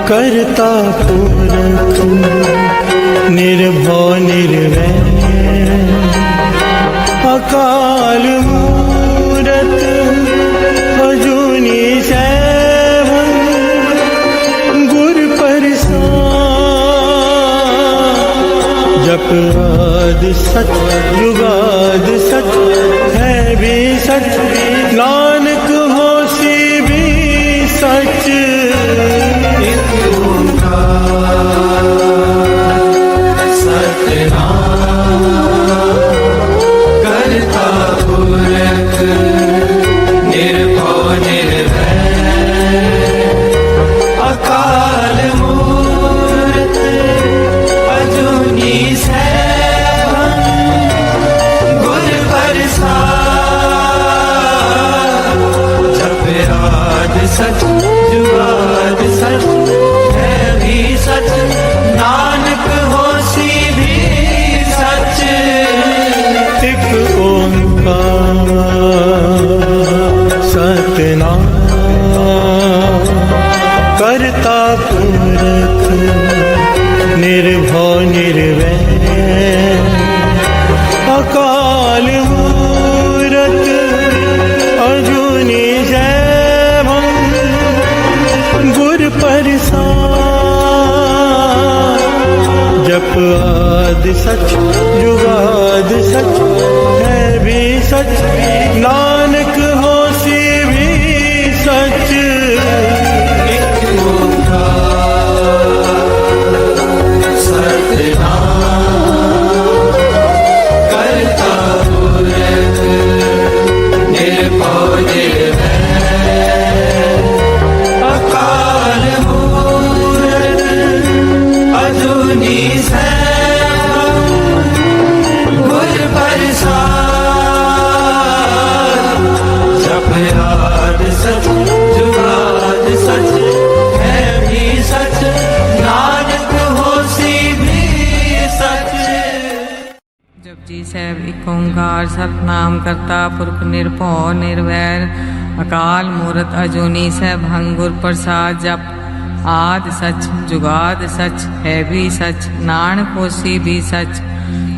करता पुरख निर्भव निर्वैर अकाल मूरत अजूनी सैभं गुर प्रसाद जप आदि सच जुगाद सच है भी सच नानक होसी भी सच सच जुगाद सच है भी सच नानक होसी भी सच। एक ओंकार सतनाम करता पुरख निर्भव निर्वैर अकाल मूरत अजूनी सैभं गुर प्रसाद जप आदि सच जुगाद सच है भी सच नानक होसी भी सच। एक ओंकार सतनाम करता पुरख निर्भव निर्वैर अकाल मूरत अजूनी सैभं गुर प्रसाद जप आदि सच जुगाद सच है भी सच नानक होसी भी सच। जपजी ਸਾਹਿਬ ਏਕ ਓੰਕਾਰ ਸਤਿਨਾਮ ਕਰਤਾ ਪੁਰਖ ਨਿਰਭਉ ਨਿਰਵੈਰ ਅਕਾਲ ਮੂਰਤ ਅਜੂਨੀ ਸੈਭੰ ਗੁਰ ਪ੍ਰਸਾਦ ਜਪ ਆਦਿ ਸਚ ਜੁਗਾਦ ਸਚ ਹੈ ਵੀ ਸਚ ਨਾਨਕ ਹੋਸੀ ਵੀ ਸਚ।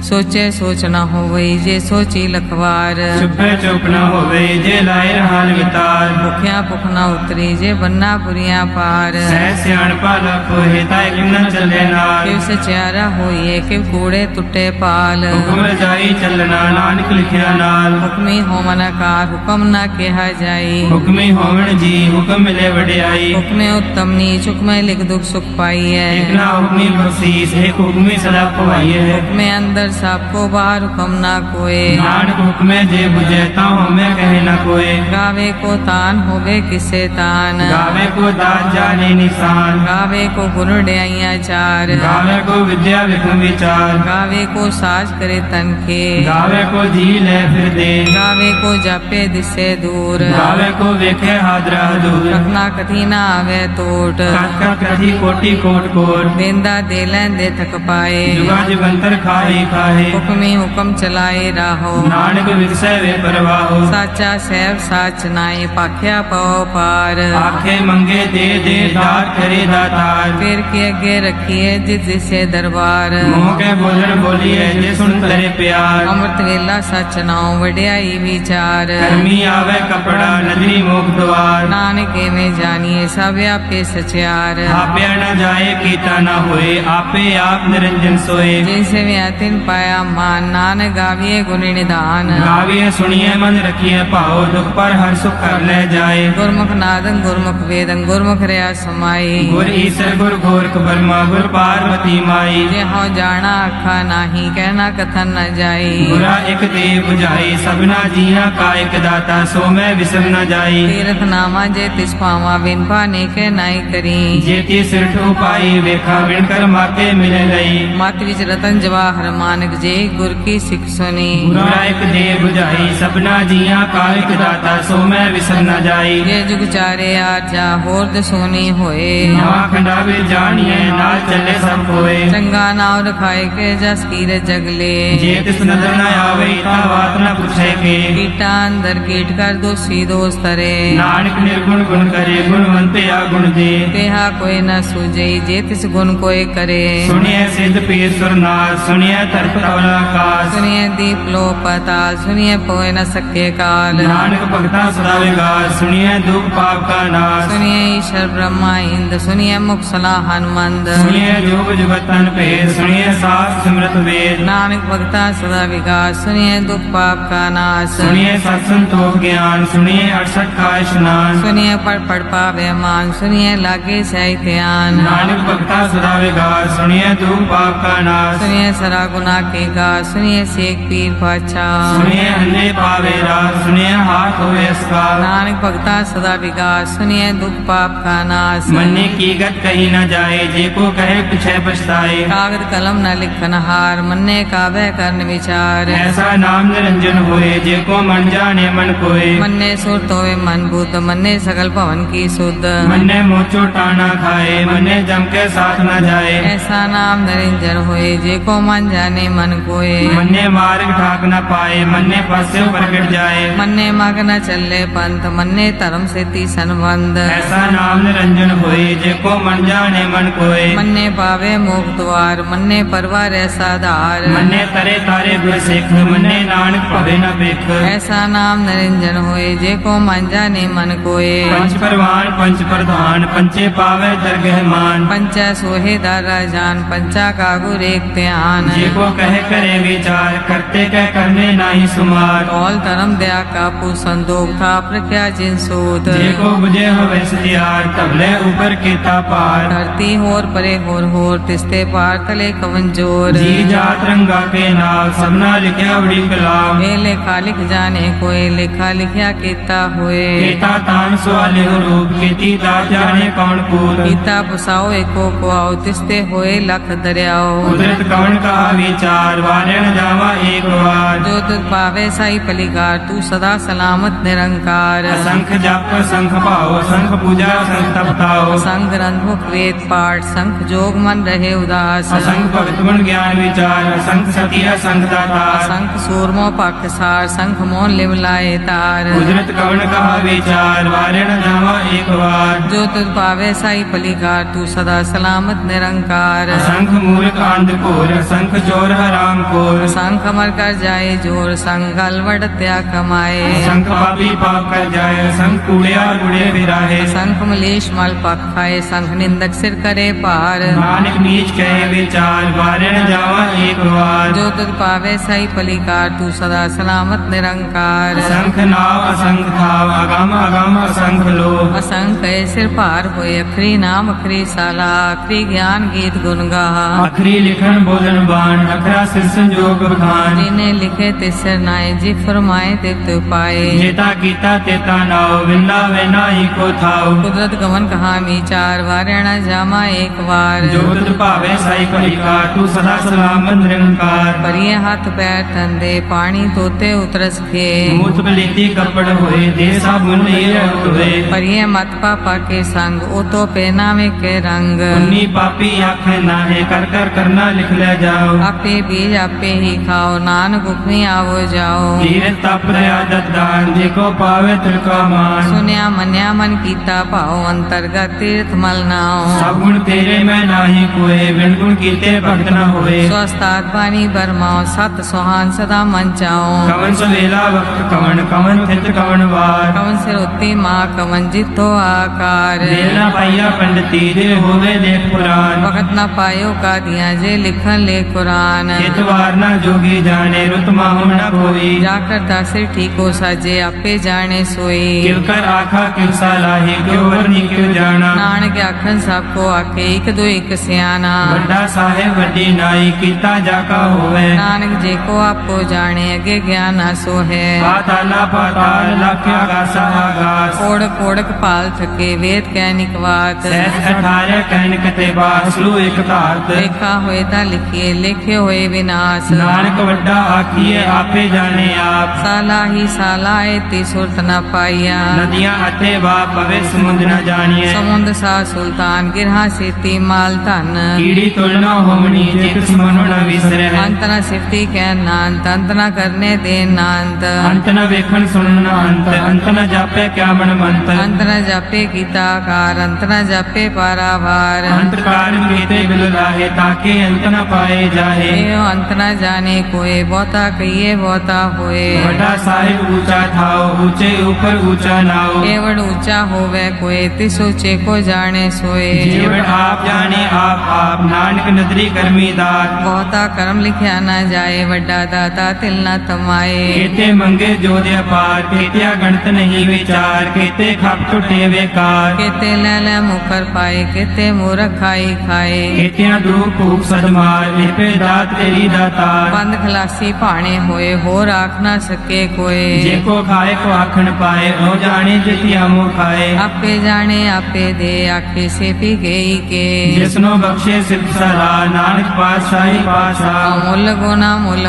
सोचे सोच न होवई जे सोची लखवार चुपे चुप न होवे जे लाए रहान वितार भुखिया भुख न उतरी जे बन्ना पुरिया पार सह सियाणपा लख होए ताए किम न चले नार किव सचियारा होइए किव कूड़े टुटे पाल हुक्म रजाई चलना नानक लिखिया नाल हुक्मी होमन कार हुक्म न केहा जाई हुक्मी होवण जी हुक्म मिले वडियाई हुक्मे उत्तम नीच हुक्मे लिख दुख सुख पाइए एक ना हुक्मी बख्शीस एक हुक्मी सदा पवाइए हुक्मे अंदर सबको बाहर हुक्म ना कोय नानक हुक्मे जे बुझे ता हमें कहे न कोय गावे को तान होवे किसे तान गावे को दात जाने निशान गावे को गुण ड्याइया चार गावे को विद्या विक्रम विचार गावे को साज करे तन के गावे को जी ले फिर दे गावे को जापे दिसे दूर गावे को वेखे हादरा दूर कखना कथी ना आवे टोट कथ कथी कोटि कोट कोट देंदा दे लेंदे थक पाए जुगा जुगंतर खाए खाए हुक्मी हुक्म चलाए राहो नानक विगसै वे परवाहो साचा सैब साच नाए पाख्या पाओ पार आखे मंगे दे दे दात करे दातार फिर के अगे रखिए जिस जिसे दरबार मोह के बोलण बोलिए जे सुन करे प्यार अमृत वेला सच नाओ वड्याई विचार कर्मी आवे कपड़ा नदरी मुख द्वार नानक में जानिए सब व्यापे सचियार आपे न जाए कीता न होए आपे आप निरंजन सोए जैसे व्यातिन पाया मान नानक गाविए गुण निदान गाविए सुनिए मन रखिए पाओ दुख पर हर सुख कर ले जाए गुरमुख नादन गुरमुख वेदन गुरमुख रया समाई गुर ईसर गुर गोरख ब्रह्मा गुर पार्वती माई जे हो जाना अखा नाही कहना कथन न जाई बुरा एक दे बुझाई सबना जिया का एक दाता सो मैं विसर न जाई तीर्थ नामा जे तिस पावा बिन पाने के नाई करी जेती सिर ठो पाई वेखा विण कर माके मिले लई मत विच रतन जवाहर ਮਾਨਕ ਜੇ ਗੁਰ ਕੀ ਸਿੱਖ ਸੁਣੀ। ਗੁਰਾ ਇੱਕ ਦੇ 부ਝਾਈ ਸਭਨਾ ਜੀਆਂ ਕਾ ਇਕ ਦਾਤਾ ਸੋ ਮੈਂ ਵਿਸਰ ਨਾ ਜਾਈ। ਇਹ ਜੁਗ ਚਾਰੇ ਆਰਜਾ ਹੋਰ ਦਸੋਨੀ ਹੋਏ। ਨਵਾਂ ਖੰਡਾ ਵੇ ਜਾਣੀਏ ਨਾਲ ਚੱਲੇ ਸਭ ਕੋਏ। ਚੰਗਾ ਨਾਮ ਰਖਾਏ ਕੇ ਜਸ ਕੀਰੇ ਜਗਲੇ। ਜੇ ਤਿਸ ਨਦਰ ਨਾ ਆਵੇ ਤਾਂ ਬਾਤ ਨਾ ਪੁੱਛੇ ਕੇ। ਕੀਟਾਂ ਅੰਦਰ ਕੀਟ ਕਰ ਦੋਸੀ ਦੋਸ ਤਰੇ। ਨਾਨਕ ਨਿਰਗੁਣ ਗੁਣ ਕਰੇ ਗੁਣਵੰਤੇ ਆ ਗੁਣ ਦੇ। तेहा कोई न सूझई जे तिस गुण कोई करे। ਸੁਣਿਐ ਸਿੱਧ ਪੀਰ ਸੁਰਨਾਥ ਸੁਣਿਐ ਧਰਤ ਤਵਲਾ ਆਕਾਸ਼। सुनिए दीप लो पताल सुनिए पोए न सके काल। ਨਾਨਕ ਭਗਤਾ ਸਦਾ ਵਿਗਾਸ ਸੁਣਿਐ ਦੁਖ ਪਾਪ ਕਾ ਨਾਸ਼। सुनिए ईश्वर ब्रह्मा इंद सुनिए मुख सलाह हनुमंद। ਸੁਣਿਐ ਜੋਗ ਜੁਗਤ ਤਨ ਭੇਦ ਸੁਣਿਐ ਸਾਸ ਸਿਮਰਤ ਵੇਦ। नानक भगता सदा विकास सुनिए दुख पाप का नाश। ਸੁਣਿਐ ਸਤ ਸੰਤੋਖ ਗਿਆਨ ਸੁਣਿਐ 68 का इशनान। सुनिए पढ़ पावे मान सुनिए लागे सही ध्यान। नानक भगता सदा विगास सुनिए दुख पाप का नाश। सुनिए सरा गुना के गा सुनिए सेक पीर पाछा। सुनिए अंधे पावे रास सुनिए हाथ होवे इसका। नानक भगता सदा विकास सुनिए दुख पाप का नाश। मन्ने की गत कही न जाए जे को कहे पिछे पछताए। कागद कलम न लिखन हार मन्ने काबे करन विचार। ऐसा नाम निरंजन होए जे को मन जाने मन कोय। मन्ने सुर तोवे मन बुद्ध मन्ने सकल भवन की सुध। मन्ने मोचो टाना खाए मन्ने जम के साथ न जाए। ऐसा नाम निरंजन होए जे को मन जाने मन कोय। मन्ने मार्ग ठाक न पाए मन्ने पस्य प्रगट जाए। मन्ने मग न चले पंथ मन्ने धर्म से ती संबंध। ऐसा नाम निरंजन होए जे को मन जाने मन कोय। मन्ने पावे मोक्ष द्वार मन्ने परवार ऐसा धार। मन्ने तरे तारे गुर सिख मन्ने नानक भवे न बिख। ऐसा नाम निरंजन होए जे को मन जाने मन कोय। पंच परवान पंच प्रधान पंचे पावे दरगह मान। पंचा सोहे दारा जान पंचा का गुर एक ध्यान। जे को कहे करे विचार करते कह करने नाही सुमार। कौल धर्म दया का संदोख था प्रख्या जिन सूत। जे को बुझे होवे सतियार तबले ऊपर केता पार। धरती होर परे होर तिस्ते पार तले कवन जोर। जी जात रंगा के नाव सबना लिखया बड़ी कलाम। ए लेखा लिख जाने कोई लेखा लिखया केता हुए। केता तान सवाले रूप केती दात जाने कौन पूत। गीता पुसाओ एको को आओ तिस्ते होए लख दरियाओ। कुदरत कौन का विचार वारे न जावा एक बार। जो तुझ पावे साई पलिकार तू सदा सलामत निरंकार। असंख जप संख पाओ संख पूजा संख तपताओ। संग ग्रंथ मुख वेद पाठ संख जोग मन रहे उदास। असंख भगत गुण ज्ञान विचार असंख सती असंख दाता। संख सूरमो पख सार संख मोन लिवलाए तार। कुदरत कौन का विचार वारे न जावा एक बार। जो तुझ पावे साई पलिकार तू सदा सलामत निरंकार। असंख मूर्ख अंधकोर असंख चोर हराम कोर। संख मर कर जाए जोर संग अलवट त्याग कमाए। असंख पापी पाप कर जाए असंख कूड़िया गुड़े बिराहे। संख मलेश मल पख खाए संख निंदक सिर करे पार। नानक नीच कहे विचार वारे न जावा एक बार। जो तुझ पावे साई पलिकार तू सदा सलामत निरंकार। असंख नाव असंख थाव अगम अगम असंख लो। असंख सिर पार होए अखरी नाम अखरी साला अखरी ज्ञान गीत गुण गाहा। अखरी लिखन बोलन बाण अखरा सिर संजोग बखान। जिन्हें लिखे तिसर नाय जी फरमाए तित पाए। जेता कीता तेता नाव विंदा वे नाही को थाव। कुदरत गमन कहा विचार वारेणा जामा एक बार। जो तुझ पावे साई पलिकार तू सदा सलामत निरंकार। परिये हाथ पैर ठंडे पानी तोते उतरस खे। मूत बलीती कपड़ होए दे साबुन हुए। परिये मत पापा के संग ओ तो पहनावे के रंग। उन्नी पापी आखे नाहे कर कर करना लिख ले जाओ। आपे बीज आपे ही खाओ नानक उपमी आवो जाओ। धीरे तप दया दान देखो पावे तिलका मान। सुनिया मन्या मन कीता पाओ अंतर्गत तीर्थ मल नाओ। सब गुण तेरे में नाही कोए बिन गुण कीते भक्त न होए। स्वस्थात बानी बरमाओ सत सुहान सदा मन चाओ। कवन सवेला वक्त कवन कवन थित कवन वार। कवन सिर उत्ती माँ कवन जितो आकार। देर न पाइया पंडिती दे होवे देख पुराण। वक्त न पायो का दिया जे लिखन ले कुरान। चितवार न जोगी जी जाने रुत माहु न कोई। जा करता सिर ठीको साजे आपे जाने सोई। क्यों कर आखा क्यों सलाही क्यों वरनी क्यों जाना। नानक आखन सबको आखे एक दो एक सियाना। वड्डा साहेब वड्डी नाई कीता जाका होवे। नानक जे को आपको जाने अगे ज्ञान आसो है। पाताला पाताल लख आगास आगास। ओढ़क ओढ़क पाल थके वेद कहनिक बात। सहज 18 कहन कते बास लू एक धात। लेखा होए ता लिखिए लेखे होए विनाश। नानक वड्डा आखिए आपे जाने आप। साला ही साला ती सुरत न पाइया। नदियां अते बाप पवे समुद्र न जानिए। समुद्र सा सुल्तान गिरहा सेती माल धन। कीड़ी तुलना होमनी जित सुमन न विसरे। अंत न सिफती कह नांत अंत न करने दे नांत। अंत न वेखन सुनन अंत अंत न जापे क्या मन मंत। अंत न जापे गीता कार अंत न जापे पारावार। अंत कारण कीते बिल लाहे ताके अंत न पाए जाहे। एवं अंत न जाने कोई बहुता कहिए बहुता होए। वड्डा साहिब ऊंचा थाओ ऊंचे ऊपर ऊंचा नाओ। केवड़ ऊंचा होवे कोई तिस ऊंचे को जाने सोए। जीवन आप जाने आप नानक नदरी करमी दात। बहुता कर्म लिखया न जाए वड्डा दाता तिल न तमाए। केते मंगे जोधे पार केतिया गणत नहीं विचार। केते खप टुटे बेकार। केते ले मुकर पाए केते मूर्ख खाई खाए। केतिया धूप भूख सदमार लिपे दात तेरी दातार। बंद खलासी भाणे होए होर आख न सके कोई। जेको खाए को आखन पाए ओ जाने जितिया मुँह खाए। आपे जाने आपे दे आखे से पी गई के। जिसनो बख्शे सिद्ध सला नानक पातशाही पातशाह। मुल गुना मुल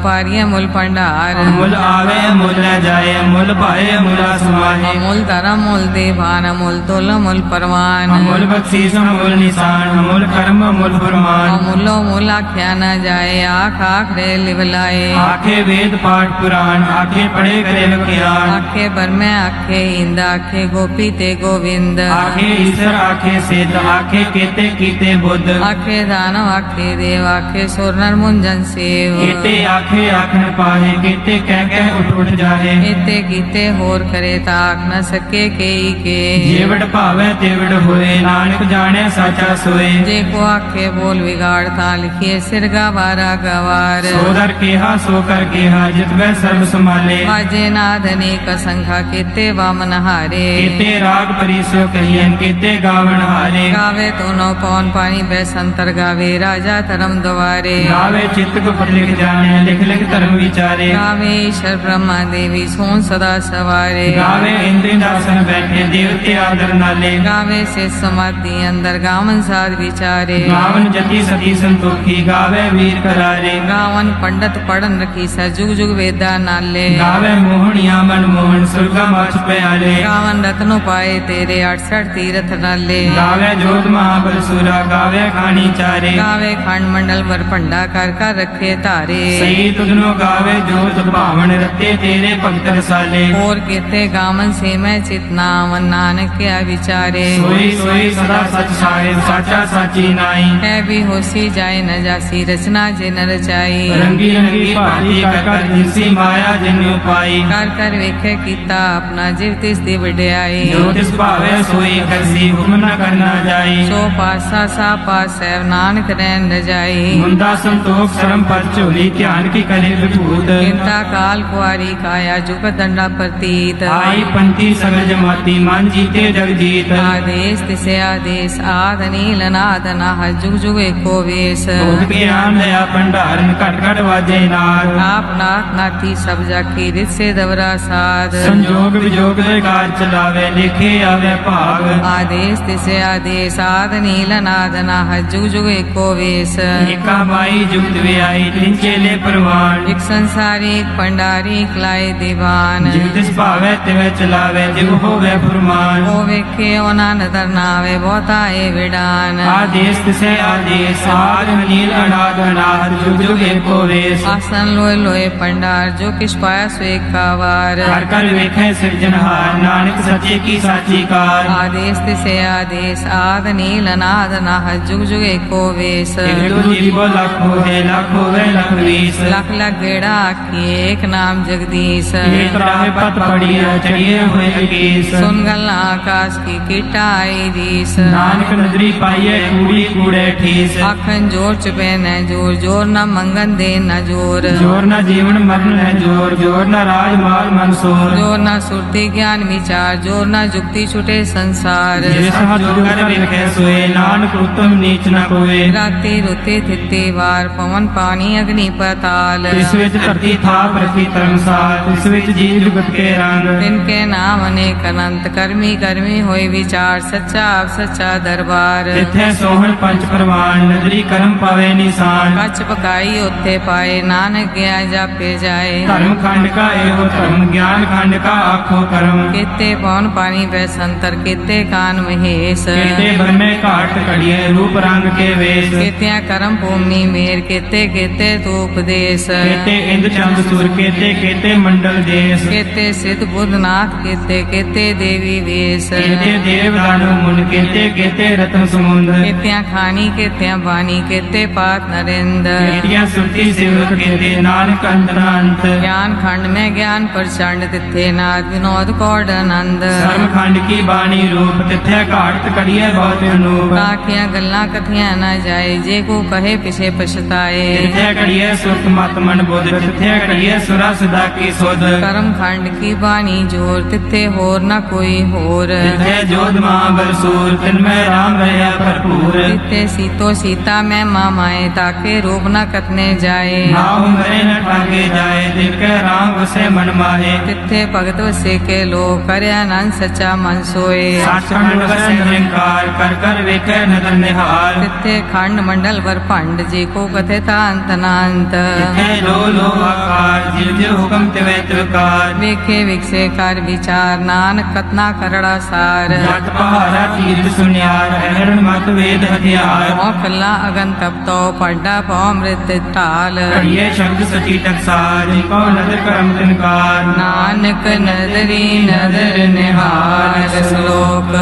पारिय मुल भंडार। मुल आवे मुल न जाए मुल पाए मुला समाहे। अमूल धर्म मूल देवान अमूल तुल मूल परवान। अमूल बख्शीस अमूल निशान अमूल कर्म अमूल फरमान। अमूलो मूल आख्या न जाए आख आख रे लिवलाए। आखे वेद पाठ पुराण आखे पढ़े करे ज्ञान। आखे बरमे आखे इंद आखे गोपी ते गोविंद। आखे ईश्वर आखे सिद्ध आखे केते कीते बुद्ध। आखे दानव आखे देव आखे सुर नर मुंजन सेव। केते आखे आखन पाहे केते कह उठ जाहे। केते कीते होर करे ताक न सके केई के। जेवड़ भावे तेवड़ होए नानक जाने साचा सोए। जे को आखे बोल बिगाड़ ता लिखिए सिरगा बारा गवार। सोदर केहा सोकर केहा जितवे सर्व संभाले। बाजे नाद अनेक संख्या केते वामन हारे। केते राग परिसो कहियन केते गावन हारे। गावे दोनों पौन पानी बैसंतर गावे राजा धर्म द्वारे। गावे चित्त को पढ़ लिख जाने लिख लिख धर्म विचारे। गावे ईश्वर ब्रह्मा देवी सोन सदा सवारे। गावे इंद्र दासन बैठे देवते आदर नाले। गावे से समाधि अंदर गावन साध विचारे। गावन जति सती संतोखी गावे वीर करारे। गावन पंडित पढ़न रखी सा जुग जुग वेदा नाले। गावे मोहनिया मन मोहन सुरगा माछ प्याले। गावन रत्नो पाए तेरे 68 तीरथ नाले। गावे जोत महाबल सुरा गावे खानी चारे। गावे खंड मंडल वर भंडा कर रखे तारे। सही तुझनो गावे जोत भावन रते तेरे भक्त रसाले। और केते गावन से मैं चितनावन नानक क्या विचारे। सोई सोई सदा सच साहिब साचा साची नाई। है भी होसी जाए न जासी रचना जे न रचाई। रंगी रंगी भांति कर जिसी माया जिन्यु पाई। कर वेखे कीता अपना जीव तिस दी वड्याई। जो तिस भावे सोई करसी हुक्म न करना जाई। सो पासा सा पास है नानक रैन न जाई। मुंदा संतोख शरम पर चोली ध्यान की करे विभूत। चिंता काल कुआरी काया जुग दंडा प्रतीत। आई पंथी सगल जमाती मान जीते जग जीत। आदेश तिसे आदेश आद नील नाद नाह जुग जुग एको वेश। बोध ज्ञान दया भंडारन घट घट वाजे नाद। आप नाथ नाथी सब जाकी रित से दवरा साध। संजोग विजोग दे कार चलावे लिखे आवे भाग। आदेश तिसे आदेश आद नील नाद नाह जुग जुग एको वेश। एका बाई जुगत वे आई तिन चेले परवान। एक संसारी एक पंडारी एक लाए दीवान। जिव तिस भावे तिवे चलावे जिव होवे फुरमान। ओ वेखे ओना नदर नावे बहुता ए विडान। आदेश तिसे आदेश आद नील अनाद अनाद जुग जुग एको वेश। आसन लोए लोए पंडार जो किस पाया स्वे कावार। कर कर वेखे सृजनहार नानक सच्चे की साची कार। आदेश तिसे आदेश आद नील नाद नाह जुग जुग एको वेश। एक दो जीवो लख होए लख होवे लख वीस। लख लख गेड़ा आखी एक नाम जगदीश। एक राह पत पड़ी है चढ़िए हुए केस। सुन गल आकाश की कीटा आई रीस। नानक नदरी पाइये कूड़ी कूड़े ठीस। आखन जोर चुपे न जोर जोर न मंगन दे न जोर जोर न जीवन मरण है जोर जोर न राज माल मनसूर जोर न सुरती ज्ञान विचार जोर न जुक्ति छुटे संसार जिस हथ जोगर विखे सोए नानक उत्तम नीच न कोए राते रुते थिते वार पवन पानी अग्नि पताल ਇਸ ਵਿੱਚ ਧਰਤੀ ਥਾਪ ਰੱਖੀ ਧਰਮਸਾਲ ਇਸ ਵਿੱਚ ਜੀਵ ਜੁਗਤ ਕੇ ਰੰਗ तिनके नाम अनेक अनंत कर्मी कर्मी होए विचार सच्चा आप सच्चा दरबार ਇੱਥੇ ਸੋਹਣ ਪੰਜ ਪ੍ਰਵਾਨ ਨਦਰੀ ਕਰਮ ਪਾਵੇ ਨਿਸ਼ਾਨ कच पकाई उत्थे पाए नानक गया जापे जाए ਧਰਮ ਖੰਡ ਕਾ ਇਹੋ ਧਰਮ ਗਿਆਨ ਖੰਡ ਕਾ ਆਖੋ ਕਰਮ केते पवन पानी पै संतर केते कान महेश केते ब्रह्मे घाट कड़िए रूप रंग के वेश केतिया कर्म भूमि मेर केते केते तो उपदेश केते इंद्र चंद सूर केते केते मंडल देश केते सिद्ध बुद्धनाथ केते केते देवी वेश केते देव दानु मुन केते केते रत्न समुंद केतिया खानी केतिया बानी केते पात नरेंद्र केतिया सुरती सेवक केते नानक अंत ज्ञान खंड में ज्ञान प्रचंड तिथे नाद विनोद कौड आनंद धर्म खंड की बाणी रूप तिथे घाट कड़िए बहुत अनूप ताकिया गल्ला कथिया न जाए जे को कहे पिछे पछताए तिथे कड़िए सुख मत मन बुध तिथे कड़िए सुरा सदा की सुध कर्म खंड की बानी जोर तिथे होर न कोई होर तिथे जोध महाबल सूर तिनमें राम रहा भरपूर तिथे सीतो सीता में मामाए ताके रूप न कतने जाए नाव मरे न ठाके जाए तिनके राम वसे मन माहे तिथे भगत वसे के लोग करे आनंद सच्चा मन सोए सचखंड वसे निरंकार कर कर वेखे नदर निहार तिथे खंड मंडल वर भंड जी को कथे ता अंत नांत तिथे लो आकार जिव जिव हुक्म तिवे तिवकार वेखे विकसे कर विचार नानक कतना करड़ा सार जट पहाड़ा तीर्थ सुनियार हरण मत वेद हथियार ओ कल्ला अगन तप तो पड्डा पौ मृत टाल कड़िए शब्द सची टकसार को नदर करम तिनकार नानक नदरी नदर निहार श्लोक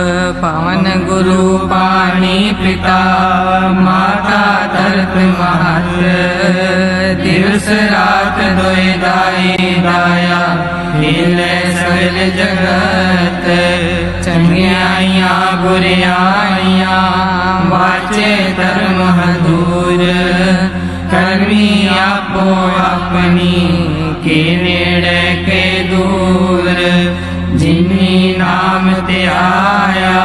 पवन गुरु पानी पिता माता धरत महत दिवस रात दोय दाई दाया हिले सगल जगत चंगियाइया बुरियाइया वाचे धर्म हदूर करमी आपो अपनी के नेड़े के दूर जिन्नी नाम ते आया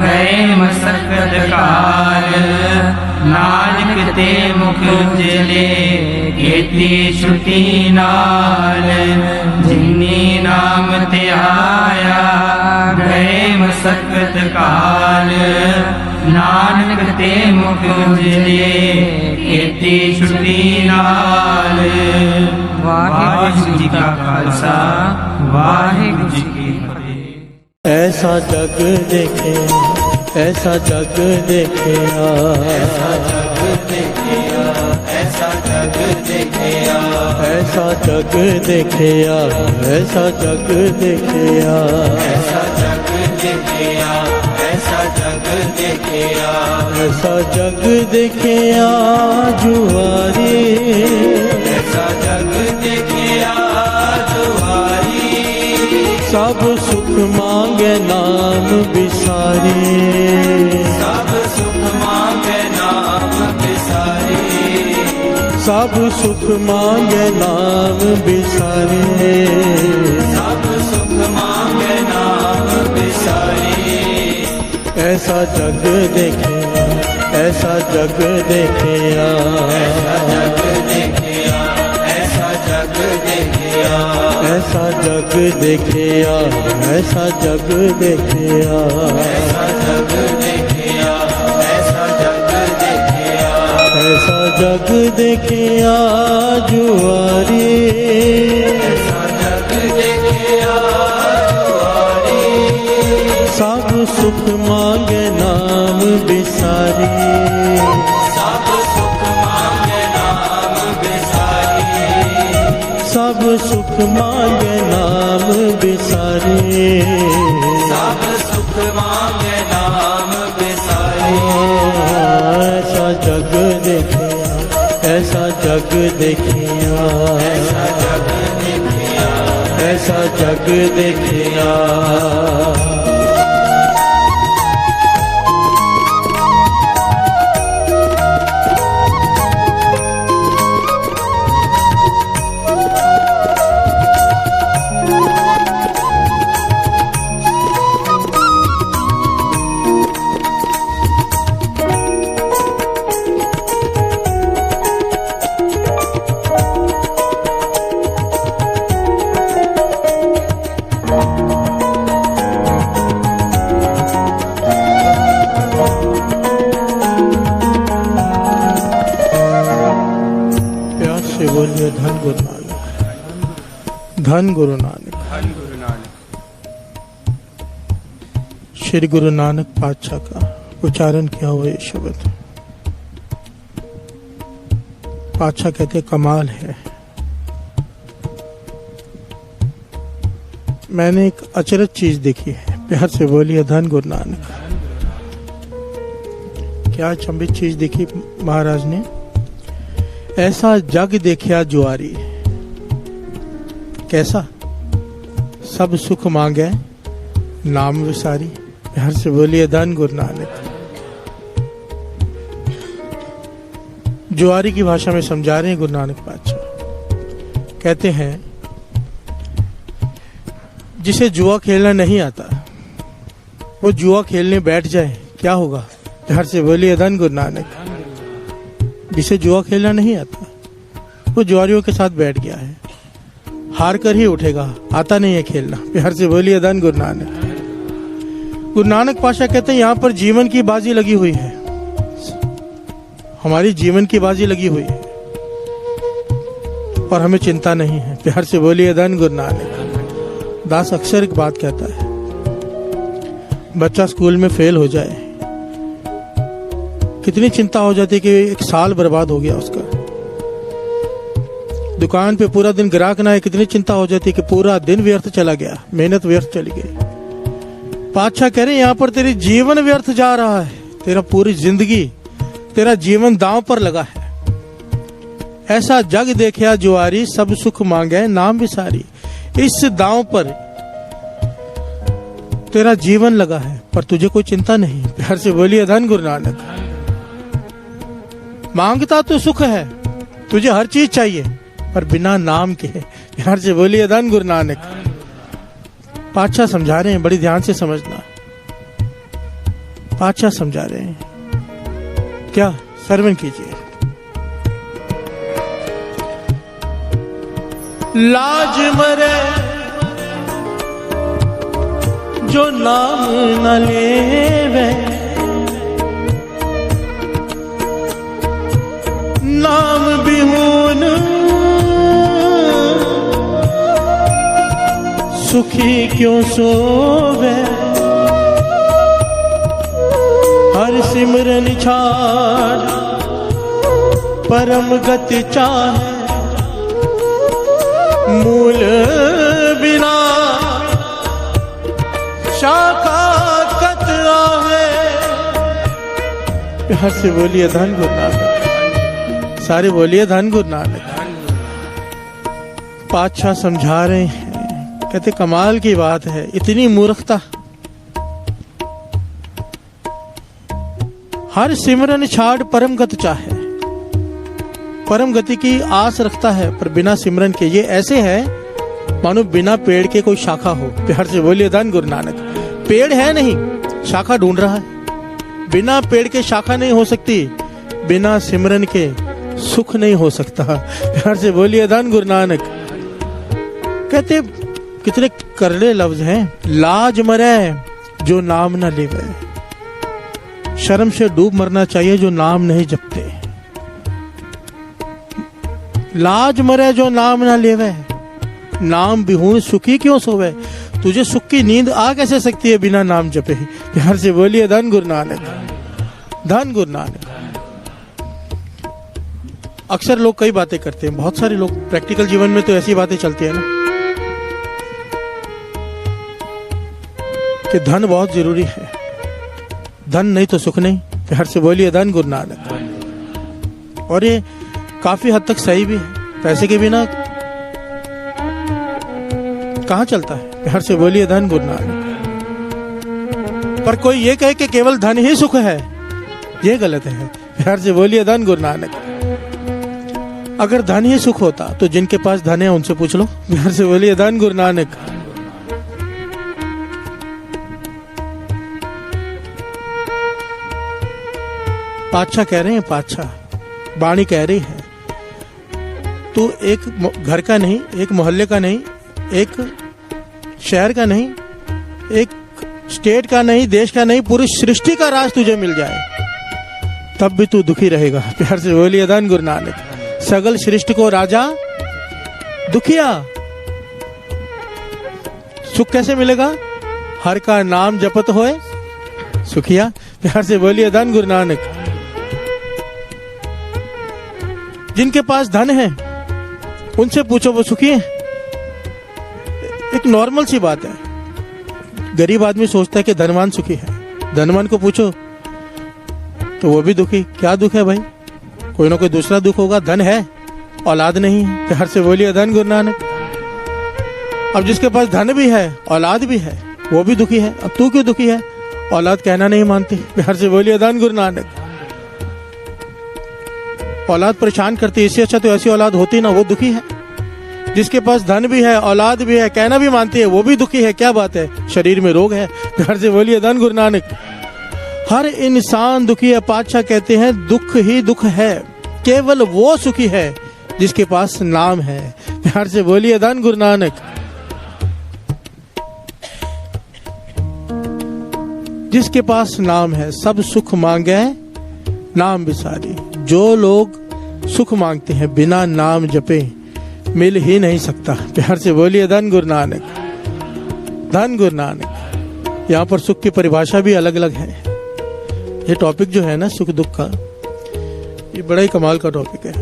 गए मसकत काल नानक ते मुख उजले केती छुटी नाल जिन्नी नाम ते आया गए मसकत काल नानक ते मुख उजले केती छुटी नाल वाहिगुरु जी का खालसा वाहिगुरु जी की फतेह। ऐसा जग देखे ऐसा जग देखे ऐसा जग देखे ऐसा जग देखे ऐसा जग देखे ऐसा जग देखे ऐसा जग देखे ऐसा जग देखे ऐसा जग देखे जुआरी ऐसा जग देखे जुआरी सब सुख मांगे नाम बिसारी सब सुख मांगे नाम बिसारी सब सुख मांगे नाम बिसारी सब सुख मांगे नाम बिसारी ऐसा जग देखे ऐसा जग देखे ऐसा जग देखे ऐसा जग देखे ऐसा जग देखे ऐसा जग देखे ऐसा जग देखे ऐसा जग देखे ऐसा जग देखे जुआरी ऐसा जग देखे जुआरी सब सुख मांगे नाम बिसारी सब सुख मांगे नाम बिसारी सब सुख मांगे नाम बिसारी सब सुख मांगे नाम बिसारी ऐसा जग देखिया ऐसा जग देखिया ऐसा जग देखिया ऐसा जग देखिया गुरु नानक, धन गुरु नानक। धन गुरु नानक। श्री गुरु नानक पातशाह का उच्चारण किया हुआ ये शब्द पातशाह कहते कमाल है। मैंने एक अचरज चीज देखी है, प्यार से बोलिए धन गुरु नानक। क्या अचंभित चीज देखी महाराज ने? ऐसा जग देखिया जुआरी, कैसा? सब सुख मांगे नाम विसारी। प्यार से बोलिए धन गुरु नानक। जुआरी की भाषा में समझा रहे हैं गुरु नानक पातशाह। कहते हैं जिसे जुआ खेलना नहीं आता वो जुआ खेलने बैठ जाए, क्या होगा? प्यार से बोलिए धन गुरु नानक। जिसे जुआ खेलना नहीं आता वो जुआरियों के साथ बैठ गया है, हार कर ही उठेगा, आता नहीं है खेलना। प्यार से बोलिए धन गुरु नानक। गुरु नानक पातशाह कहते हैं यहाँ पर जीवन की बाजी लगी हुई है, हमारी जीवन की बाजी लगी हुई है और हमें चिंता नहीं है। प्यार से बोलिए धन गुरु नानक। दास अक्सर एक बात कहता है, बच्चा स्कूल में फेल हो जाए कितनी चिंता हो जाती है कि एक साल बर्बाद हो गया उसका। दुकान पे पूरा दिन ग्राहक ना है, कितनी चिंता हो जाती है कि पूरा दिन व्यर्थ चला गया, मेहनत व्यर्थ चली गई। पातशाह कह रहे हैं यहाँ पर तेरी जीवन व्यर्थ जा रहा है, तेरा पूरी जिंदगी, तेरा जीवन दांव पर लगा है। ऐसा जग देखिया जुआरी, सब सुख मांगे नाम विसारी। इस दांव पर तेरा जीवन लगा है पर तुझे कोई चिंता नहीं। प्यार से बोलिए धन गुरु नानक। मांगता तो सुख है, तुझे हर चीज चाहिए पर बिना नाम के। प्यार से बोलिए धन गुरु नानक। पातशाह समझा रहे हैं, बड़ी ध्यान से समझना। पातशाह समझा रहे हैं, क्या? श्रवण कीजिए। लाज मरे जो नाम न लेवे, नाम बिहून सुखी क्यों सोवे। हर सिमरन छाड़ परम गति चाहे, मूल बिना शाखा कत आवे। प्यार से बोलिए धन गुरु नानक। सारे बोलिए धन गुरु नानक। पातशाह समझा रहे हैं, कहते कमाल की बात है, इतनी मूर्खता। हर सिमरन छाड़ परम गति चाहे, परम गति की आस रखता है पर बिना सिमरन के ये ऐसे है मानो बिना पेड़ के कोई शाखा हो। प्यार से बोलिए धन गुरु नानक। पेड़ है नहीं, शाखा ढूंढ रहा है। बिना पेड़ के शाखा नहीं हो सकती, बिना सिमरन के सुख नहीं हो सकता। प्यार से बोलिए धन गुरु नानक। कहते कितने करड़े लफ्ज हैं। लाज मरे जो नाम न लेवे, शर्म से डूब मरना चाहिए जो नाम नहीं जपते। लाज मरे जो नाम न लेवे, नाम बिहून सुखी क्यों सोवे। तुझे सुख की नींद आ कैसे सकती है बिना नाम जपे। प्यार से बोलिए धन गुरु नानक। धन गुरु नानक। अक्सर लोग कई बातें करते हैं, बहुत सारे लोग प्रैक्टिकल जीवन में तो ऐसी बातें चलती है ना कि धन बहुत जरूरी है, धन नहीं तो सुख नहीं। प्यार से बोलिए धन गुरु नानक। और ये काफी हद तक सही भी है, पैसे के बिना कहां चलता है। प्यार से बोलिए धन गुरु नानक। पर कोई ये कहे कि केवल धन ही सुख है, ये गलत है। प्यार से बोलिए धन गुरु नानक। अगर धन ही सुख होता तो जिनके पास धन है उनसे पूछ लो। प्यार से बोलिए धन गुरु नानक। पातशाह कह रहे हैं, पातशाह वाणी कह रही है, तू एक घर का नहीं, एक मोहल्ले का नहीं, एक शहर का नहीं, एक स्टेट का नहीं, देश का नहीं, पूरी सृष्टि का राज तुझे मिल जाए तब भी तू दुखी रहेगा। प्यार से बोलिए धन गुरु नानक। सगल सृष्टि को राजा दुखिया। सुख कैसे मिलेगा? हर का नाम जपत होए सुखिया। प्यार से बोलिए धन गुरु नानक। जिनके पास धन है उनसे पूछो वो सुखी है? एक नॉर्मल सी बात है। गरीब आदमी सोचता है कि धनवान सुखी है, धनवान को पूछो तो वो भी दुखी। क्या दुख है भाई? कोई ना कोई दूसरा दुख होगा। धन है, औलाद नहीं है। प्यार से बोलिए धन गुरु नानक। अब जिसके पास धन भी है, औलाद भी है, वो भी दुखी है। अब तू क्यों दुखी है? औलाद कहना नहीं मानती। प्यार से बोलिए धन गुरु नानक। औलाद परेशान करती है, इससे अच्छा तो ऐसी औलाद होती ना, वो दुखी है। जिसके पास धन भी है, औलाद भी है, कहना भी मानती है, वो भी दुखी है। क्या बात है? शरीर में रोग है। प्यार से बोलिए धन गुरु नानक। हर इंसान दुखी है। पातशाह कहते हैं दुख ही दुख है, केवल वो सुखी है जिसके पास नाम है। प्यार से बोलिए धन गुरु नानक। जिसके पास नाम है सब सुख मांगे नाम बिसारी। जो लोग सुख मांगते हैं बिना नाम जपे मिल ही नहीं सकता। प्यार से बोलिए धन गुरु नानक। धन गुरु नानक। यहाँ पर सुख की परिभाषा भी अलग अलग है। ये टॉपिक जो है ना सुख दुख का, ये बड़ा ही कमाल का टॉपिक है।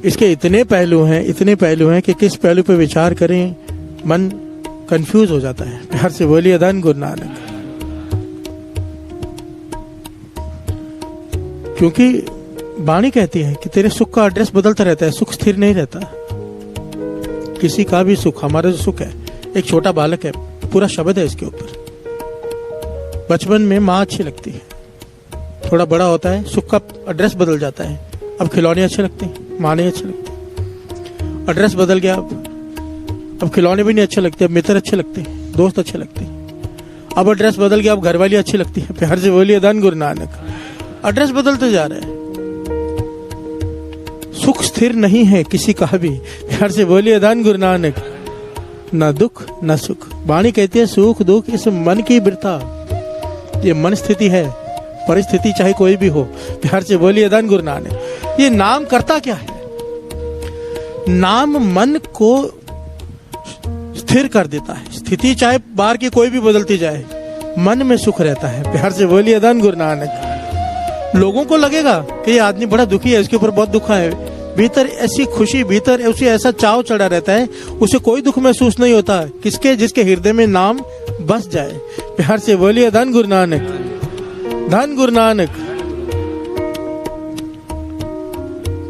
इसके इतने पहलू हैं कि किस पहलू पे विचार करें मन कंफ्यूज हो जाता है। प्यार से बोलिए धन गुरु नानक। क्योंकि वाणी कहती है कि तेरे सुख का एड्रेस बदलता रहता है, सुख स्थिर नहीं रहता। किसी का भी सुख, हमारा जो सुख है, एक छोटा बालक है, पूरा शब्द है इसके ऊपर। बचपन में माँ अच्छी लगती है, थोड़ा बड़ा होता है सुख का एड्रेस बदल जाता है। अब खिलौने अच्छे लगते हैं, माँ नहीं अच्छे लगते। एड्रेस बदल गया, अब खिलौने भी नहीं अच्छे लगते, अब मित्र अच्छे लगते हैं, दोस्त अच्छे लगते हैं। अब एड्रेस बदल गया, अब घरवाली अच्छी लगती है। प्यार से बोलिए धन गुरु नानक। एड्रेस बदलते जा रहे हैं। सुख स्थिर नहीं है किसी का भी। प्यार से बोलिए धन गुरु नानक। न दुख न सुख। वाणी कहती है सुख दुख इस मन की बिरता, ये मन स्थिति है, परिस्थिति चाहे कोई भी हो। प्यार से बोलिए धन गुरु नानक। ये नाम करता क्या है? नाम मन को स्थिर कर देता है। स्थिति चाहे बाहर की कोई भी बदलती जाए, मन में सुख रहता है। प्यार से बोलिए धन गुरु नानक। लोगों को लगेगा कि ये आदमी बड़ा दुखी है, इसके ऊपर बहुत दुख है, भीतर ऐसी खुशी, भीतर उसे ऐसा चाव चढ़ा रहता है, उसे कोई दुख महसूस नहीं होता। किसके? जिसके हृदय में नाम बस जाए। प्यार से बोलिए धन गुरु नानक। धन गुरु नानक।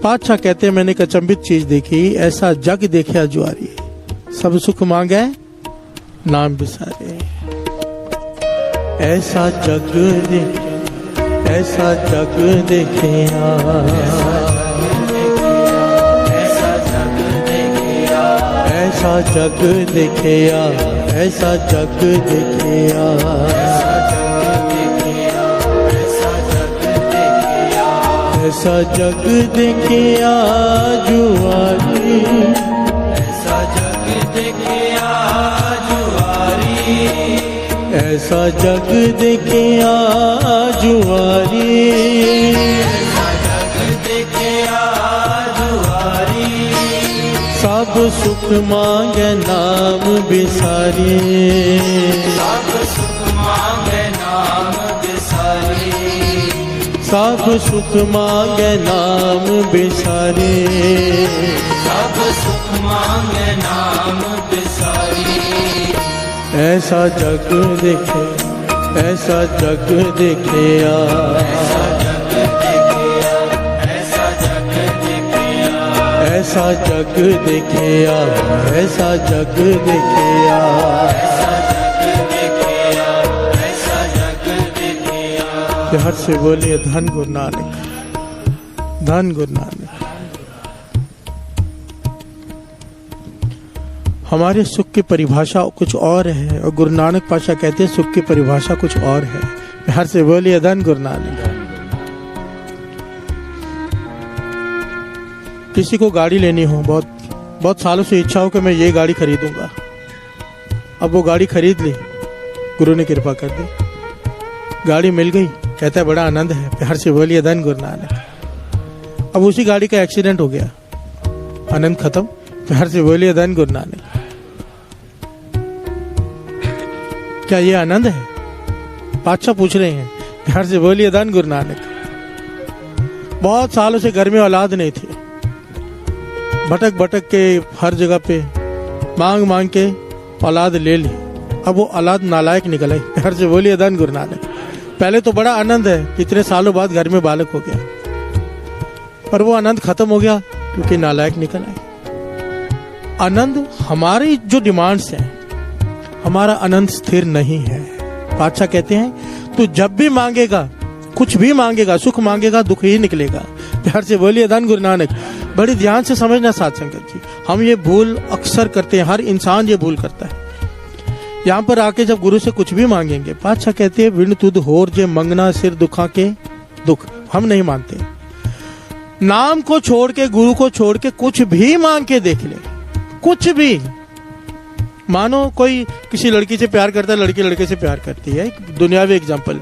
पातशाह कहते हैं मैंने एक अचंभित चीज देखी, ऐसा जग देखा जुआरी, सब सुख मांगे नाम बिसारे। ऐसा जग देखे, ऐसा जग देखे ऐसा जग देखे ऐसा जग देखे ऐसा जग देखे जुआरी। ऐसा जग देखे जुआरी। ऐसा जग देखे जुआरी। ऐसा जग देखे जुआरी। सब सुख मांगे नाम बिसारी। सब सुख मांगे नाम बिसारी। सब सुख मांगे नाम बिसारी। सब सुख मांगे नाम बिसारी। ऐसा जग देखे, ऐसा जग देखे ऐसा जग देखे ऐसा जग देखे ऐसा जग देखे ऐसा जग देखे ऐसा जग देखे। प्यार से बोलिए धन गुरु नानक। धन गुरु नानक। हमारे सुख की परिभाषा कुछ और है और गुरु नानक पातशाह कहते हैं सुख की परिभाषा कुछ और है। प्यार से बोलिए धन गुरु नानक। किसी को गाड़ी लेनी हो, बहुत सालों से इच्छा हो कि मैं ये गाड़ी खरीदूंगा, अब वो गाड़ी खरीद ली, गुरु ने कृपा कर दी, गाड़ी मिल गई, कहता है बड़ा आनंद है। प्यार से बोलिए धन गुरु नानक। अब उसी गाड़ी का एक्सीडेंट हो गया, आनंद खत्म। प्यार से बोलिए धन गुरु नानक। क्या ये आनंद है? बादशाह पूछ रहे हैं। प्यार से बोलिए धन गुरु नानक। बहुत सालों से घर में औलाद नहीं थी, भटक भटक के हर जगह पे मांग मांग के औलाद ले ली। अब वो औलाद नालायक निकल आई। प्यार से बोलिए धन गुरु नानक। पहले तो बड़ा आनंद है कि इतने सालों बाद घर में बालक हो गया, पर वो आनंद खत्म हो गया क्योंकि नालायक निकल आए। आनंद हमारी जो डिमांड्स हैं, हमारा आनंद स्थिर नहीं है। बादशाह कहते हैं तू जब भी मांगेगा, कुछ भी मांगेगा, सुख मांगेगा, दुख ही निकलेगा। प्यार से बोलिए धन गुरु नानक। बड़ी ध्यान से समझना साध संगत जी, हम ये भूल अक्सर करते हैं, हर इंसान ये भूल करता है। यहाँ पर आके जब गुरु से कुछ भी मांगेंगे, बादशाह कहते हैं विण तुद होर जे मंगना सिर दुखा के दुख। हम नहीं मानते। नाम को छोड़ के, गुरु को छोड़ के कुछ भी मांग के देख ले, कुछ भी। मानो कोई किसी लड़की से प्यार करता है, लड़की लड़के से प्यार करती है, दुनियावी एग्जाम्पल।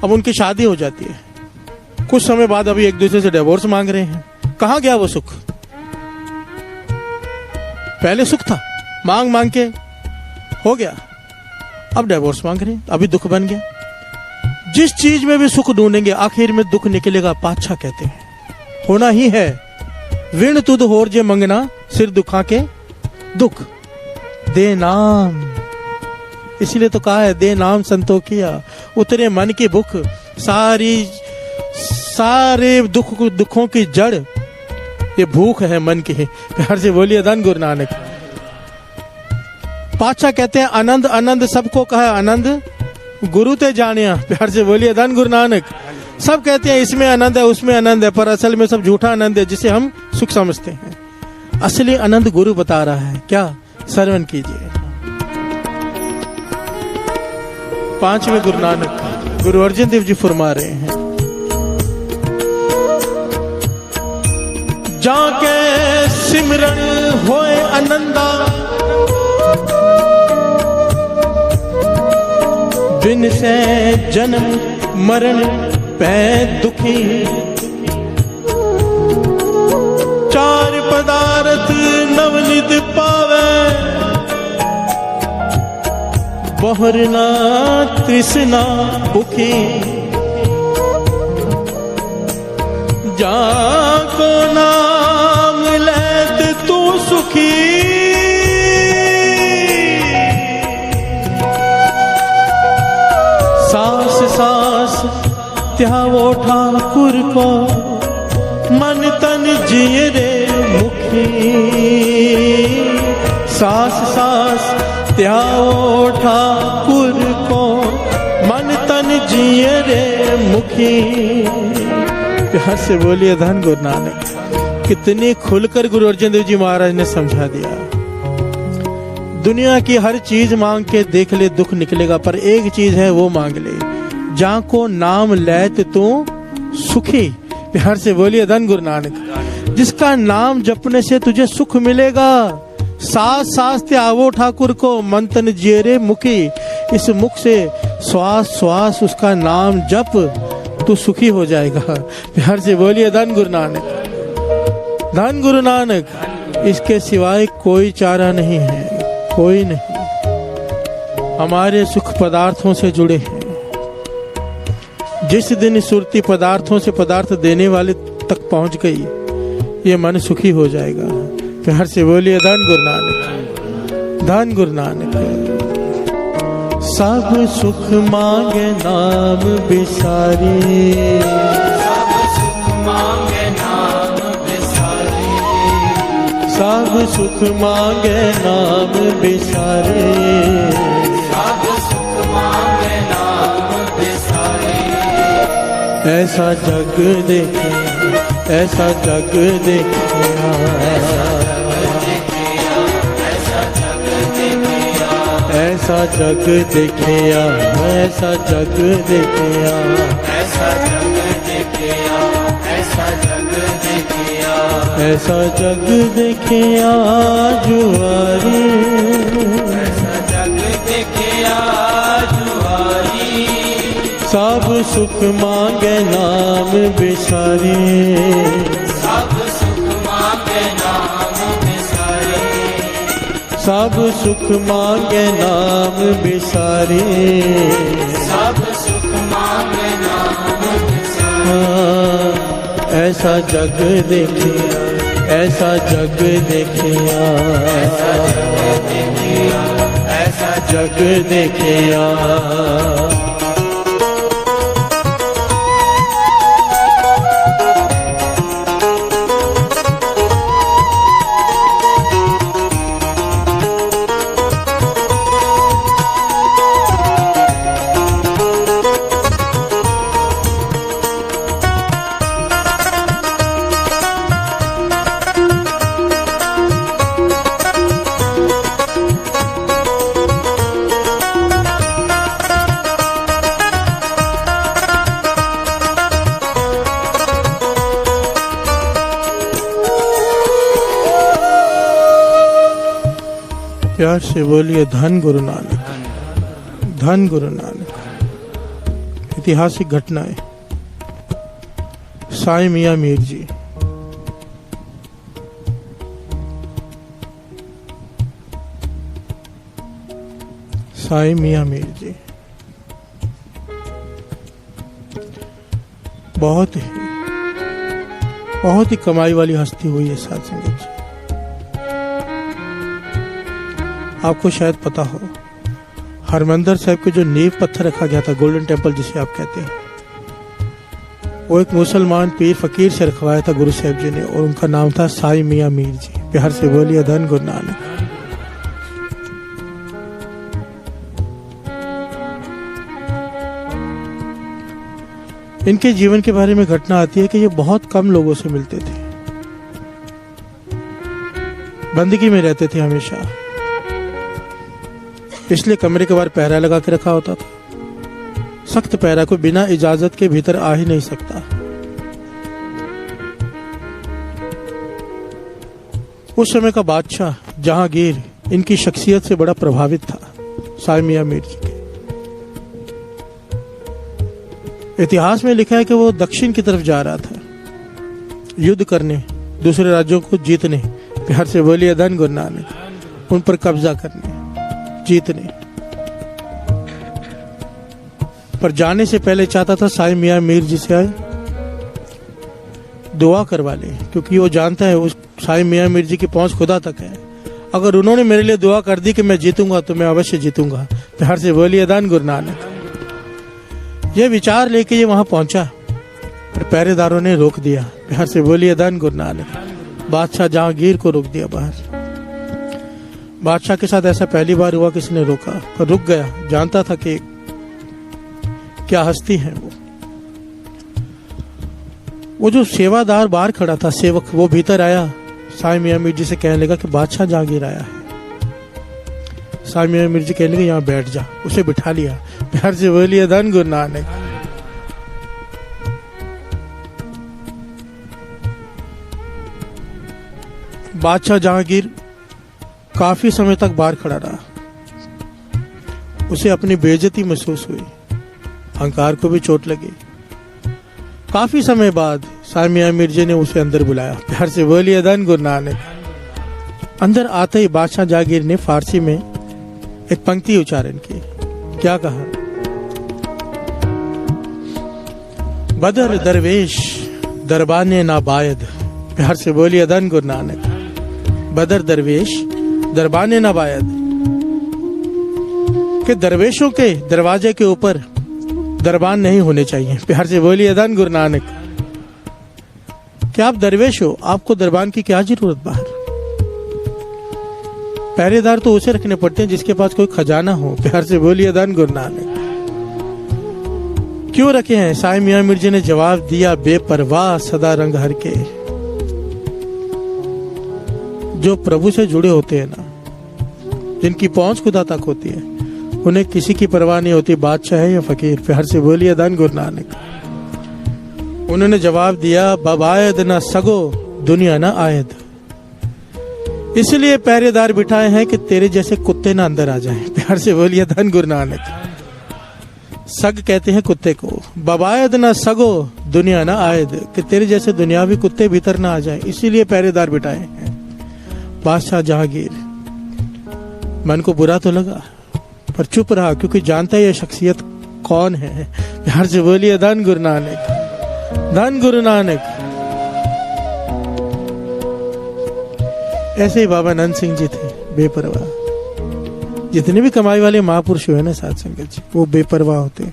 अब उनकी शादी हो जाती है, कुछ समय बाद अभी एक दूसरे से डिवोर्स मांग रहे हैं। कहाँ गया वो सुख? पहले सुख था, मांग मांग के हो गया, अब डिवोर्स मांग रहे हैं, अभी दुख बन गया। जिस चीज में भी सुख ढूंढेंगे आखिर में दुख निकलेगा। बादशाह कहते हैं होना ही है। विण तुद होर जे मंगना सिर दुखा के दुख दे नाम। इसलिए तो कहा है दे नाम संतो किया, उतरे मन की भूख। सारे दुखों की जड़ ये भूख है मन की। प्यार से बोलिए धन गुरु नानक। पातशाह कहते हैं आनंद आनंद सबको कहा आनंद गुरु ते जानिया। प्यार से बोलिए धन गुरु नानक। सब कहते हैं इसमें आनंद है, उसमें आनंद है, पर असल में सब झूठा आनंद है जिसे हम सुख समझते हैं। असली आनंद गुरु बता रहा है। क्या? श्रवण कीजिए। पांचवें गुरु नानक गुरु अर्जन देव जी फरमा रहे हैं, जाके सिमरन होए आनंदा, बिन से जन्म मरण पै दुखी। चार पदार्थ नवनित पावे, बहुरना तृष्णा भूखी। जाको नाम लेत तू सुखी, सांस सांस त्यावो ठाकुर को, मन तन जिए रे मुखी। सांस सांस त्यावो ठाकुर को, मन तन जिए रे मुखी। प्यार से बोलिए धन गुरु नानक। कितनी खुलकर गुरु अर्जन देव जी महाराज ने समझा दिया। दुनिया की हर चीज मांग के देख ले, दुख निकलेगा, पर एक चीज है वो मांग ले, जाको नाम लेत तू सुखी। प्यार से बोलिए धन गुरु नानक। जिसका नाम जपने से तुझे सुख मिलेगा। सांस सांस त्यावो ठाकुर को, मन तन जिए रे मुखी। इस मुख से श्वास श्वास उसका नाम जप, तू सुखी हो जाएगा। प्यार से बोलिए धन गुरु नानक। धन गुरु नानक। इसके सिवाय कोई चारा नहीं है, कोई नहीं। हमारे सुख पदार्थों से जुड़े हैं। जिस दिन सुरती पदार्थों से पदार्थ देने वाले तक पहुंच गई, ये मन सुखी हो जाएगा। प्यार से बोलिए धन गुरु नानक। धन गुरु नानक। सब सुख मांगे नाम बिसारी, सब सुख मांगे नाम बिसारी। सब सुख मांगे नाम बिसारी। सब सुख मांगे नाम बिसारी। ऐसा जग देखे, ऐसा जग देखिया, ऐसा जग देखिया, ऐसा जग देखिया, ऐसा जग देखिया, ऐसा जग देखिया, ऐसा जग देखिया जुआरी। ऐसा जग देखिया जुआरी। सब सुख मांगे नाम बिसारी। सब सुख मांगे नाम सब सुख मांगे नाम बिसारे, सब सुख मांगे नाम बिसारे। हाँ, ऐसा जग देखिया, ऐसा जग देखिया, ऐसा जग देखिया। प्यार से बोलिए धन गुरु नानक, धन गुरु नानक। ऐतिहासिक घटनाएं। साईं मियां मीर जी, साईं मियां मीर जी बहुत ही कमाई वाली हस्ती हुई है साथ संगत जी। आपको शायद पता हो, हरमंदिर साहब के जो नींव पत्थर रखा गया था, गोल्डन टेम्पल जिसे आप कहते हैं, वो एक मुसलमान पीर फकीर से रखवाया था गुरु साहब जी ने, और उनका नाम था साईं मियां मीर जी। प्यार से बोलिए धन गुरु नानक। इनके जीवन के बारे में घटना आती है कि ये बहुत कम लोगों से मिलते थे, बंदगी में रहते थे हमेशा, इसलिए कमरे के बाहर पहरा लगा के रखा होता था। सख्त पहरा, कोई बिना इजाजत के भीतर आ ही नहीं सकता। उस समय का बादशाह जहांगीर इनकी शख्सियत से बड़ा प्रभावित था, साईं मियां मीर जी के। इतिहास में लिखा है कि वो दक्षिण की तरफ जा रहा था युद्ध करने, दूसरे राज्यों को जीतने। प्यार से बोलिए धन गुरु नानक। उन पर कब्जा करने, जीतने। पर जाने से पहले चाहता था साईं मियां मीर जी से दुआ करवा ले, क्योंकि वो जानता है उस साईं मियां मीर जी की पहुंच खुदा तक है। अगर उन्होंने मेरे लिए दुआ कर दी कि मैं जीतूंगा तो मैं अवश्य जीतूंगा। प्यार से बोलिए धन गुरु नानक। ये विचार लेके ये वहां पहुंचा, पर पहरेदारों ने रोक दिया। प्यार से बोलिए धन गुरु नानक। बादशाह जहांगीर को रोक दिया बाहर। बादशाह के साथ ऐसा पहली बार हुआ, किसी ने रोका, पर रुक गया। जानता था कि क्या हस्ती है वो जो सेवादार बाहर खड़ा था, सेवक, वो भीतर आया। साईं मियां मीर जी से कहने लगा कि बादशाह जहांगीर आया है। साईं मियां मीर जी कहने लगे यहाँ बैठ जा। उसे बिठा लिया। प्यार से बोलिए धन गुरु नानक। बादशाह जहांगीर काफी समय तक बाहर खड़ा रहा। उसे अपनी बेइज्जती महसूस हुई, अहंकार को भी चोट लगी। काफी समय बाद साईं मियां मीर जी ने उसे अंदर बुलाया। प्यार से बोलिए धन गुरु नानक। अंदर आते ही बादशाह जहांगीर ने फारसी में एक पंक्ति उच्चारण की। क्या कहा? बदर दरवेश दरबाने ना बायद। प्यार से बोलिए धन गुरु नानक। बदर दरवेश दरबाने ना बायद, कि दरवेशों के दरवाजे के ऊपर दरबान नहीं होने चाहिए। प्यार से बोलिए धन गुरु नानक। क्या आप दरवेश हो? आपको दरबान की क्या जरूरत बाहर? पहरेदार तो उसे रखने पड़ते हैं जिसके पास कोई खजाना हो। प्यार से बोलिए धन गुरु नानक। क्यों रखे हैं? साईं मियां मीर जी ने जवाब दिया, बेपरवाह सदा रंग हर के। जो प्रभु से जुड़े होते हैं ना, जिनकी पहुंच खुदा तक होती है, उन्हें किसी की परवाह नहीं होती बादशाह है या फकीर। प्यार से बोलिए धन गुरु नानक। उन्होंने जवाब दिया, बबायद ना सगो दुनिया ना आयद। इसलिए पहरेदार बिठाए हैं कि तेरे जैसे कुत्ते ना अंदर आ जाएं। प्यार से बोलिए धन गुरु नानक। सग कहते हैं कुत्ते को। बबायद ना सगो दुनिया ना आयद, कि तेरे जैसे दुनियावी कुत्ते भीतर ना आ जाए, इसीलिए पहरेदार बिठाए हैं। बादशाह जहांगीर मन को बुरा तो लगा पर चुप रहा, क्योंकि जानता है ये शख्सियत कौन है। प्यार से बोलिए धन गुरु नानक, धन गुरु नानक। ऐसे ही बाबा नंद सिंह जी थे, बेपरवाह। जितने भी कमाई वाले महापुरुष हुए ना साध संगत जी, वो बेपरवाह होते,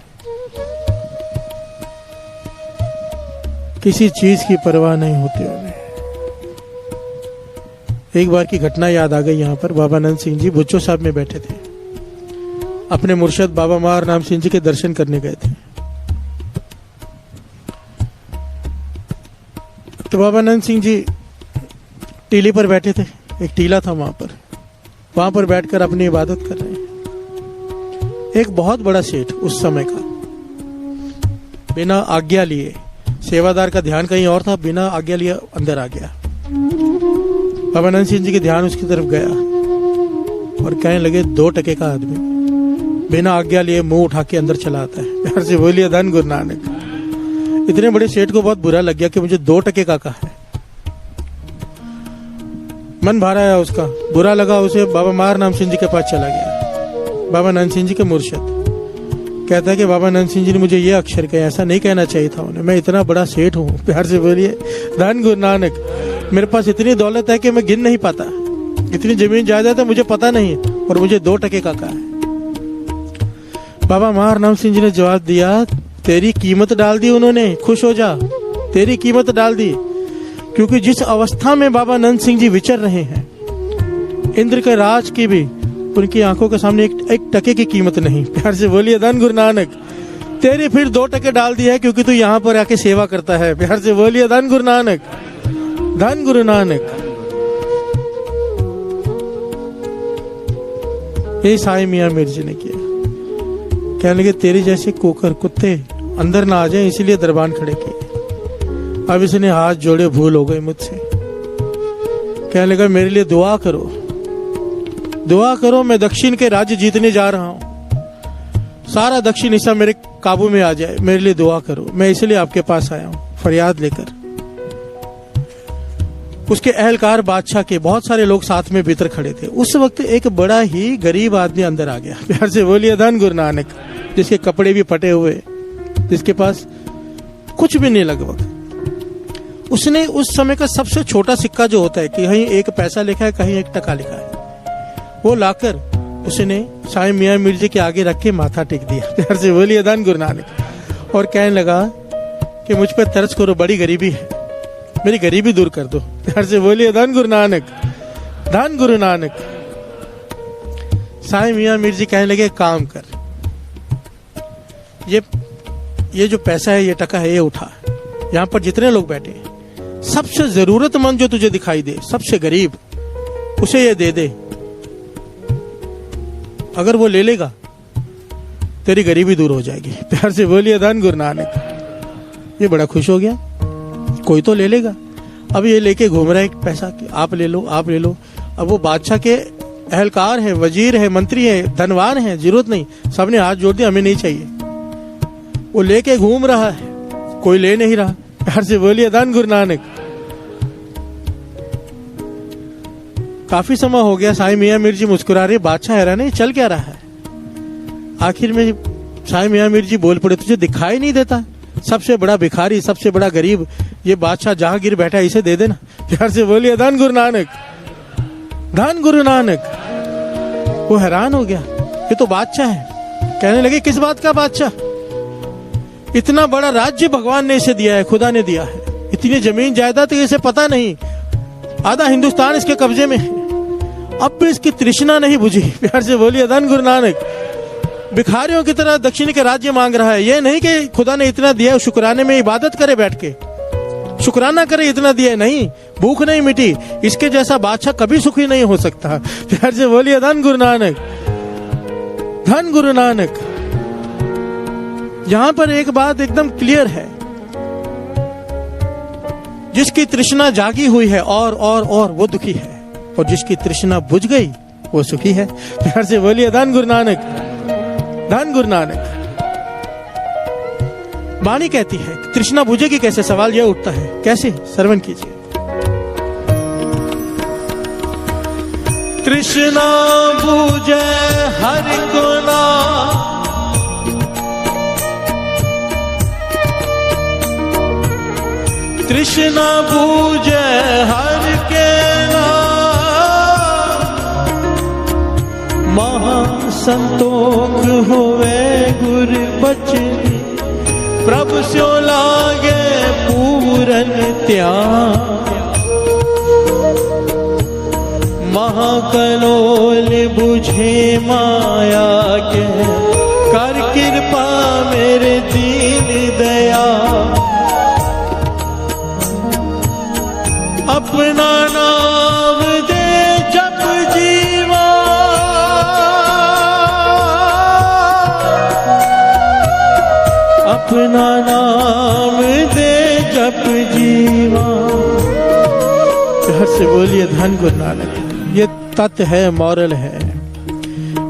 किसी चीज की परवाह नहीं होती उन्हें। एक बार की घटना याद आ गई। यहाँ पर बाबा नंद सिंह जी बुच्चो साहब में बैठे थे, अपने मुर्शद बाबा मार नाम सिंह जी के दर्शन करने गए थे। तो बाबा नंद सिंह जी टीले पर बैठे थे, एक टीला था वहां पर बैठकर अपनी इबादत कर रहे हैं। एक बहुत बड़ा सेठ उस समय का बिना आज्ञा लिए, सेवादार का ध्यान कहीं और था, बिना आज्ञा लिए अंदर आ गया। बाबा नंद सिंह जी के ध्यान उसकी तरफ गया और कहने लगे 2 टके का आदमी बिना आज्ञा लिए मुंह उठा के अंदर चला आता है। प्यार से बोलिए धन गुरु नानक। इतने बड़े सेठ को बहुत बुरा लग गया कि मुझे 2 टके का कहा है। मन भरा है उसका, बुरा लगा उसे। बाबा मार नाम सिंह जी के पास चला गया, बाबा नंद सिंह जी के मुर्शिद। कहता है कि बाबा नंद सिंह जी ने मुझे ये अक्षर कहे, ऐसा नहीं कहना चाहिए था उन्हें, मैं इतना बड़ा सेठ हूँ। प्यार से बोलिए धन गुरु नानक। मेरे पास इतनी दौलत है कि मैं गिन नहीं पाता, इतनी जमीन जायदाद है मुझे पता नहीं, और मुझे 2 टके का कहा है। बाबा मार नाम सिंह जी ने जवाब दिया, तेरी कीमत डाल दी उन्होंने, खुश हो जा, तेरी कीमत डाल दी। क्योंकि जिस अवस्था में बाबा नंद सिंह जी विचर रहे हैं, इंद्र के राज की भी उनकी आंखों के सामने 1 टके की कीमत नहीं। प्यार से बोलिए धन गुरु नानक। तेरी फिर 2 टके डाल दी है क्योंकि तू यहाँ पर आके सेवा करता है। प्यार से बोलिए धन गुरु नानक, धन गुरु नानक। ये साईं मियां मीर जी ने किया। कहने लगे तेरे जैसे कोकर कुत्ते अंदर ना आ जाए, इसीलिए दरबान खड़े किए। अब इसने हाथ जोड़े, भूल हो गई मुझसे। कहने लगा मेरे लिए दुआ करो, दुआ करो, मैं दक्षिण के राज्य जीतने जा रहा हूं, सारा दक्षिण हिस्सा मेरे काबू में आ जाए, मेरे लिए दुआ करो। मैं इसलिए आपके पास आया हूं फरियाद लेकर। उसके अहलकार बादशाह के बहुत सारे लोग साथ में भीतर खड़े थे। उस वक्त एक बड़ा ही गरीब आदमी अंदर आ गया। प्यार से बोलिए धन गुरु नानक। जिसके कपड़े भी फटे हुए, जिसके पास कुछ भी नहीं लगभग। उसने उस समय का सबसे छोटा सिक्का जो होता है, कि कहीं 1 पैसा लिखा है, कहीं 1 टका लिखा है, वो लाकर उसने साईं मियां मीर जी के आगे रख के माथा टेक दिया। प्यार से बोलिए धन गुरु नानक। और कहने लगा कि मुझ पर तरस करो, बड़ी गरीबी है, मेरी गरीबी दूर कर दो। प्यार से बोलिए धन गुरु नानक, धन गुरु नानक। साईं मियां मीर जी कहने लगे काम कर, ये जो पैसा है, ये टका है, ये उठा, यहाँ पर जितने लोग बैठे हैं, सबसे जरूरतमंद जो तुझे दिखाई दे, सबसे गरीब, उसे ये दे दे। अगर वो ले लेगा तेरी गरीबी दूर हो जाएगी। प्यार से बोलिए धन गुरु नानक। ये बड़ा खुश हो गया, कोई तो ले लेगा। अब ये लेके घूम रहा है एक पैसा कि आप ले लो, आप ले लो। अब वो बादशाह के अहलकार है, वजीर है, मंत्री है, धनवान है, जरूरत नहीं, सबने हाथ जोड़ दिया, हमें नहीं चाहिए। वो लेके घूम रहा है, कोई ले नहीं रहा। प्यार से बोलिए धन गुरु नानक। काफी समय हो गया, साईं मियां मीर जी मुस्कुरा रहे, बादशाह हैरान है, चल क्या रहा है। आखिर में साईं मियां मीर जी बोल पड़े, तुझे दिखाई नहीं देता, सबसे बड़ा भिखारी, सबसे बड़ा गरीब, ये बादशाह जहांगीर बैठा है, इसे दे देना। प्यार से बोलिए धन गुरु नानक, धन गुरु नानक। वो हैरान हो गया, ये तो बादशाह है। कहने लगे किस बात का बादशाह, इतना बड़ा राज्य भगवान ने इसे दिया है, खुदा ने दिया है, इतनी जमीन जायदाद इसे पता नहीं, आधा हिंदुस्तान इसके कब्जे में है, अब भी इसकी तृष्णा नहीं बुझी। प्यार से बोलिए धन गुरु नानक। भिखारियों की तरह दक्षिण के राज्य मांग रहा है। ये नहीं कि खुदा ने इतना दिया, शुक्राने में इबादत करे, बैठ के शुक्राना करे, इतना दिया नहीं, भूख नहीं मिटी, इसके जैसा बादशाह कभी सुखी नहीं हो सकता। प्यार से बोलिए धन गुरु नानक, धन गुरु नानक। यहां पर एक बात एकदम क्लियर है, जिसकी तृष्णा जागी हुई है और वो दुखी है, और जिसकी तृष्णा बुझ गई वो सुखी है। प्यार से बोलिए धन गुरु नानक, धन गुरु नानक। वाणी कहती है तृष्णा बुझेगी कैसे, सवाल यह उठता है कैसे, श्रवण कीजिए। तृष्णा बूझे हर को नाम, तृष्णा बूझे हर के नाम, महासंतोख होवे गुर बचनी, प्रभु स्यो लागे पूरन त्याग, महाकलोल बुझे माया के, कर कृपा मेरे दीन दया, अपना नाम दे जप जीवा, अपना नाम दे जप जीवा। घर से बोलिए धन गुरु नानक। ये तत्व है, मॉरल है।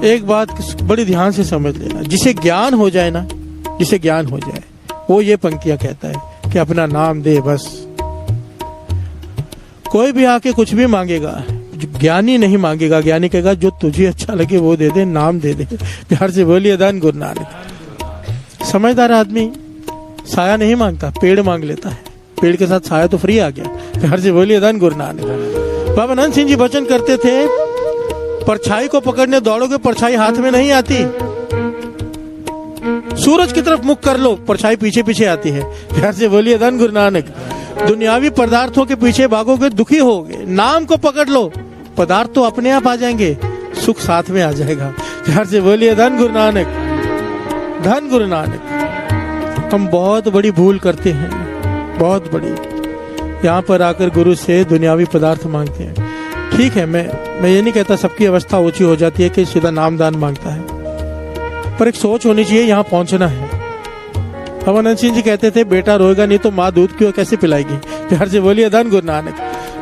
एक बात बड़ी ध्यान से समझ लेना, जिसे ज्ञान हो जाए ना, जिसे ज्ञान हो जाए वो ये पंक्तियां कहता है कि अपना नाम दे बस। कोई भी आके कुछ भी मांगेगा, ज्ञानी नहीं मांगेगा, ज्ञानी कहेगा जो तुझे अच्छा लगे वो दे दे, नाम दे दे। प्यार से बोलिए धन गुरु नानक। समझदार आदमी साया नहीं मांगता, पेड़ मांग लेता है, पेड़ के साथ साया तो फ्री आ गया। प्यार से बोलिए धन गुरु नानक। बाबा नंद सिंह जी वचन करते थे, परछाई को पकड़ने दौड़ोगे परछाई हाथ में नहीं आती, सूरज की तरफ मुख कर लो परछाई पीछे पीछे आती है। प्यार से बोलिए धन गुरु नानक। दुनियावी पदार्थों के पीछे भागोगे दुखी होगे, नाम को पकड़ लो पदार्थ तो अपने आप आ जाएंगे, सुख साथ में आ जाएगा। प्यार से बोलिए धन गुरु नानक, धन गुरु नानक। हम बहुत बड़ी भूल करते हैं, बहुत बड़ी। यहाँ पर आकर गुरु से दुनियावी पदार्थ मांगते हैं। ठीक है, मैं ये नहीं कहता सबकी अवस्था ऊंची हो जाती है कि सीधा नामदान मांगता है, पर एक सोच होनी चाहिए यहाँ पहुंचना है। भवानंद सिंह जी कहते थे बेटा रोएगा नहीं तो माँ दूध क्यों कैसे पिलाएगी। प्यार से बोलिए धन गुरु नानक।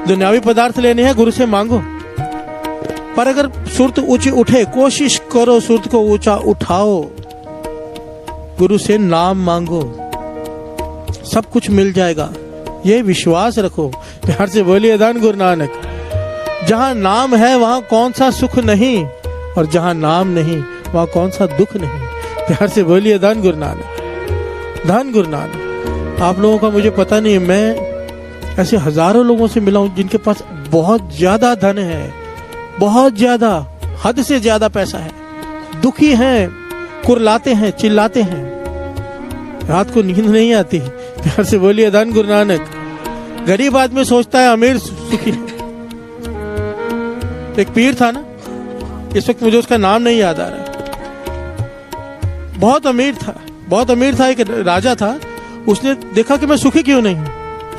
दुनियावी पदार्थ लेने हैं गुरु से मांगो, पर अगर सुरत ऊंची उठे कोशिश करो सुरत को ऊंचा उठाओ, गुरु से नाम मांगो, सब कुछ मिल जाएगा, ये विश्वास रखो। प्यार से बोलिए धन गुरु नानक। जहां नाम है वहां कौन सा सुख नहीं, और जहां नाम नहीं वहां कौन सा दुख नहीं। प्यार से बोलिए धन गुरु नानक, धन गुरु नानक। आप लोगों का मुझे पता नहीं, मैं ऐसे हजारों लोगों से मिला हूं जिनके पास बहुत ज्यादा धन है, बहुत ज्यादा, हद से ज्यादा पैसा है, दुखी हैं, कुरलाते हैं, चिल्लाते हैं, रात को नींद नहीं आती। प्यार से बोलिए धन गुरु नानक। गरीब आदमी सोचता है अमीर सुखी है। एक पीर था ना, इस वक्त मुझे उसका नाम नहीं याद आ रहा, बहुत अमीर था, बहुत अमीर था, एक राजा था। उसने देखा कि मैं सुखी क्यों नहीं हूं,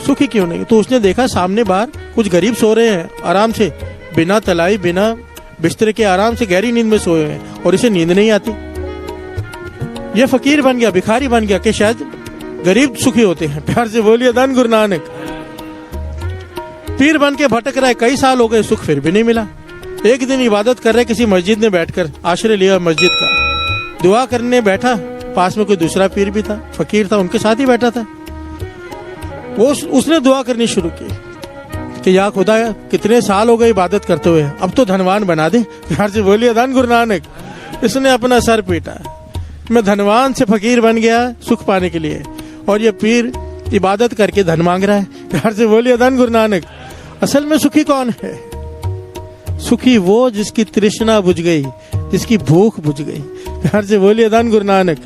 सुखी क्यों नहीं, तो उसने देखा सामने बाहर कुछ गरीब सो रहे हैं आराम से, बिना तलाई बिना बिस्तर के आराम से गहरी नींद में सोए हैं, और इसे नींद नहीं आती। ये फकीर बन गया, भिखारी बन गया कि शायद गरीब सुखी होते हैं। प्यार से बोलिए धन गुरु नानक। पीर बन के भटक रहा है, कई साल हो गए, सुख फिर भी नहीं मिला। एक दिन इबादत कर रहे किसी मस्जिद में बैठकर, आश्रय लिया मस्जिद का, दुआ करने बैठा, पास में कोई दूसरा पीर भी था, फकीर था, उनके साथ ही बैठा था। उसने दुआ करनी शुरू की कि या खुदा कितने साल हो गए इबादत करते हुए, अब तो धनवान बना दे। प्यार से बोलिए धन गुरु नानक। इसने अपना सर पीटा, मैं धनवान से फकीर बन गया सुख पाने के लिए, और ये पीर इबादत करके धन मांग रहा है। प्यार से बोलिए धन गुरु नानक। असल में सुखी कौन है? सुखी वो जिसकी तृष्णा बुझ गई, जिसकी भूख बुझ गई। प्यार से बोलिए धन गुरु नानक,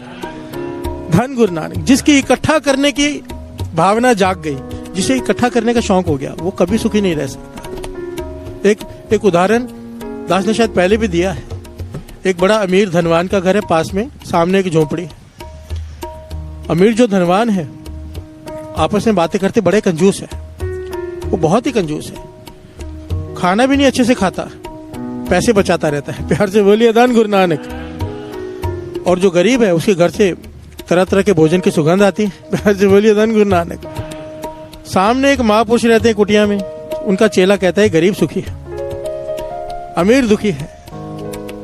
धन गुरु नानक। जिसकी इकट्ठा करने की भावना जाग गई, जिसे इकट्ठा करने का शौक हो गया, वो कभी सुखी नहीं रह सकता। एक उदाहरण दास ने शायद पहले भी दिया है। एक बड़ा अमीर धनवान का घर है, पास में सामने एक झोपड़ी है। अमीर जो धनवान है आपस में बातें करते, बड़े कंजूस है, वो बहुत ही कंजूस है, खाना भी नहीं अच्छे से खाता, पैसे बचाता रहता है। प्यार से बोलिए धन गुरु नानक। और जो गरीब है उसके घर से तरह तरह के भोजन की सुगंध आती है। प्यार से बोलिए धन गुरु नानक। सामने एक महापुरुष रहते हैं कुटिया में, उनका चेला कहता है गरीब सुखी है, अमीर दुखी है।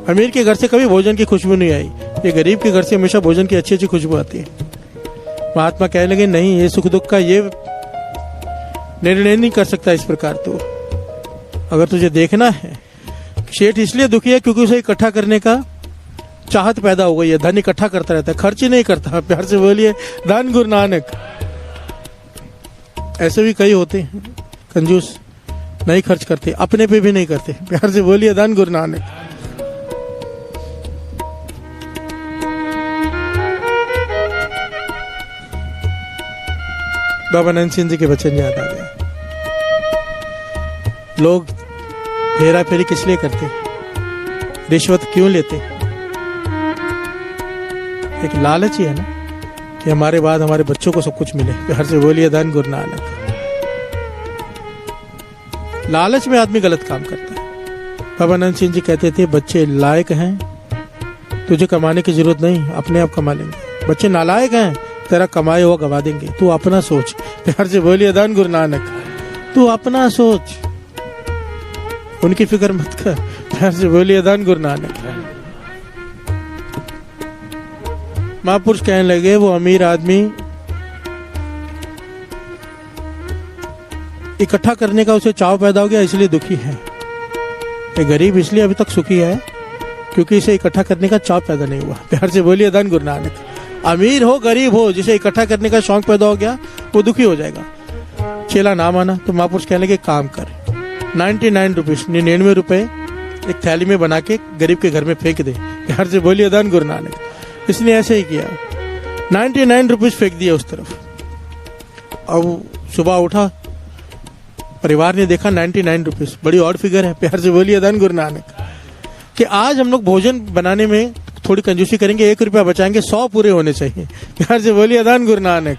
अमीर के घर से कभी भोजन की खुशबू नहीं आई, ये गरीब के घर से हमेशा भोजन की अच्छी अच्छी खुशबू आती है। महात्मा कहने लगे नहीं, ये सुख दुख का ये निर्णय नहीं कर सकता इस प्रकार। तो अगर तुझे देखना है सेठ इसलिए दुखी है क्योंकि उसे इकट्ठा करने का चाहत पैदा हो गई है, धन इकट्ठा करता रहता है, खर्च ही नहीं करता। प्यार से बोलिए धन गुरु नानक। ऐसे भी कई होते हैं कंजूस, नहीं खर्च करते, अपने पे भी नहीं करते। प्यार से बोलिए धन गुरु नानक। बाबा नंद सिंह जी के वचन याद आ गए। लोग हेरा फेरी किस लिए करते, रिश्वत क्यों लेते? एक लालच ही है ना कि हमारे बाद हमारे बच्चों को सब कुछ मिले। प्यार से बोलिए धन गुरु नानक। लालच में आदमी गलत काम करता है। बाबा नंद सिंह जी कहते थे बच्चे लायक हैं, तुझे कमाने की जरूरत नहीं, अपने आप कमा लेंगे। बच्चे नालायक हैं, तेरा कमाए हुआ गवा देंगे, तू अपना सोच। प्यार से बोलिए धन गुरु नानक। तू अपना सोच, उनकी फिक्र मत कर। प्यार से बोलिए धन गुरु नानक। महापुरुष कहने लगे वो अमीर आदमी इकट्ठा करने का उसे चाव पैदा हो गया इसलिए दुखी है। ये गरीब इसलिए अभी तक सुखी है क्योंकि इसे इकट्ठा करने का चाव पैदा नहीं हुआ। प्यार से बोलिए धन गुरु नानक। अमीर हो गरीब हो, जिसे इकट्ठा करने का शौक पैदा हो गया वो दुखी हो जाएगा। चेला ना माना तो महापुरुष कहने लगे काम कर, 99 रुपीज 99 रुपए एक थैली में बना के गरीब के घर में फेंक दे। प्यार से बोलिए धन गुरु नानक। इसने ऐसे ही किया, 99 रुपीज फेंक दिया उस तरफ। अब सुबह उठा, परिवार ने देखा 99 रुपीज, बड़ी और फिगर है। प्यार से बोलिए धन गुरु नानक। कि आज हम लोग भोजन बनाने में थोड़ी कंजूसी करेंगे, 1 रुपया बचाएंगे, 100 पूरे होने चाहिए। प्यार से बोलिए धन गुरु नानक।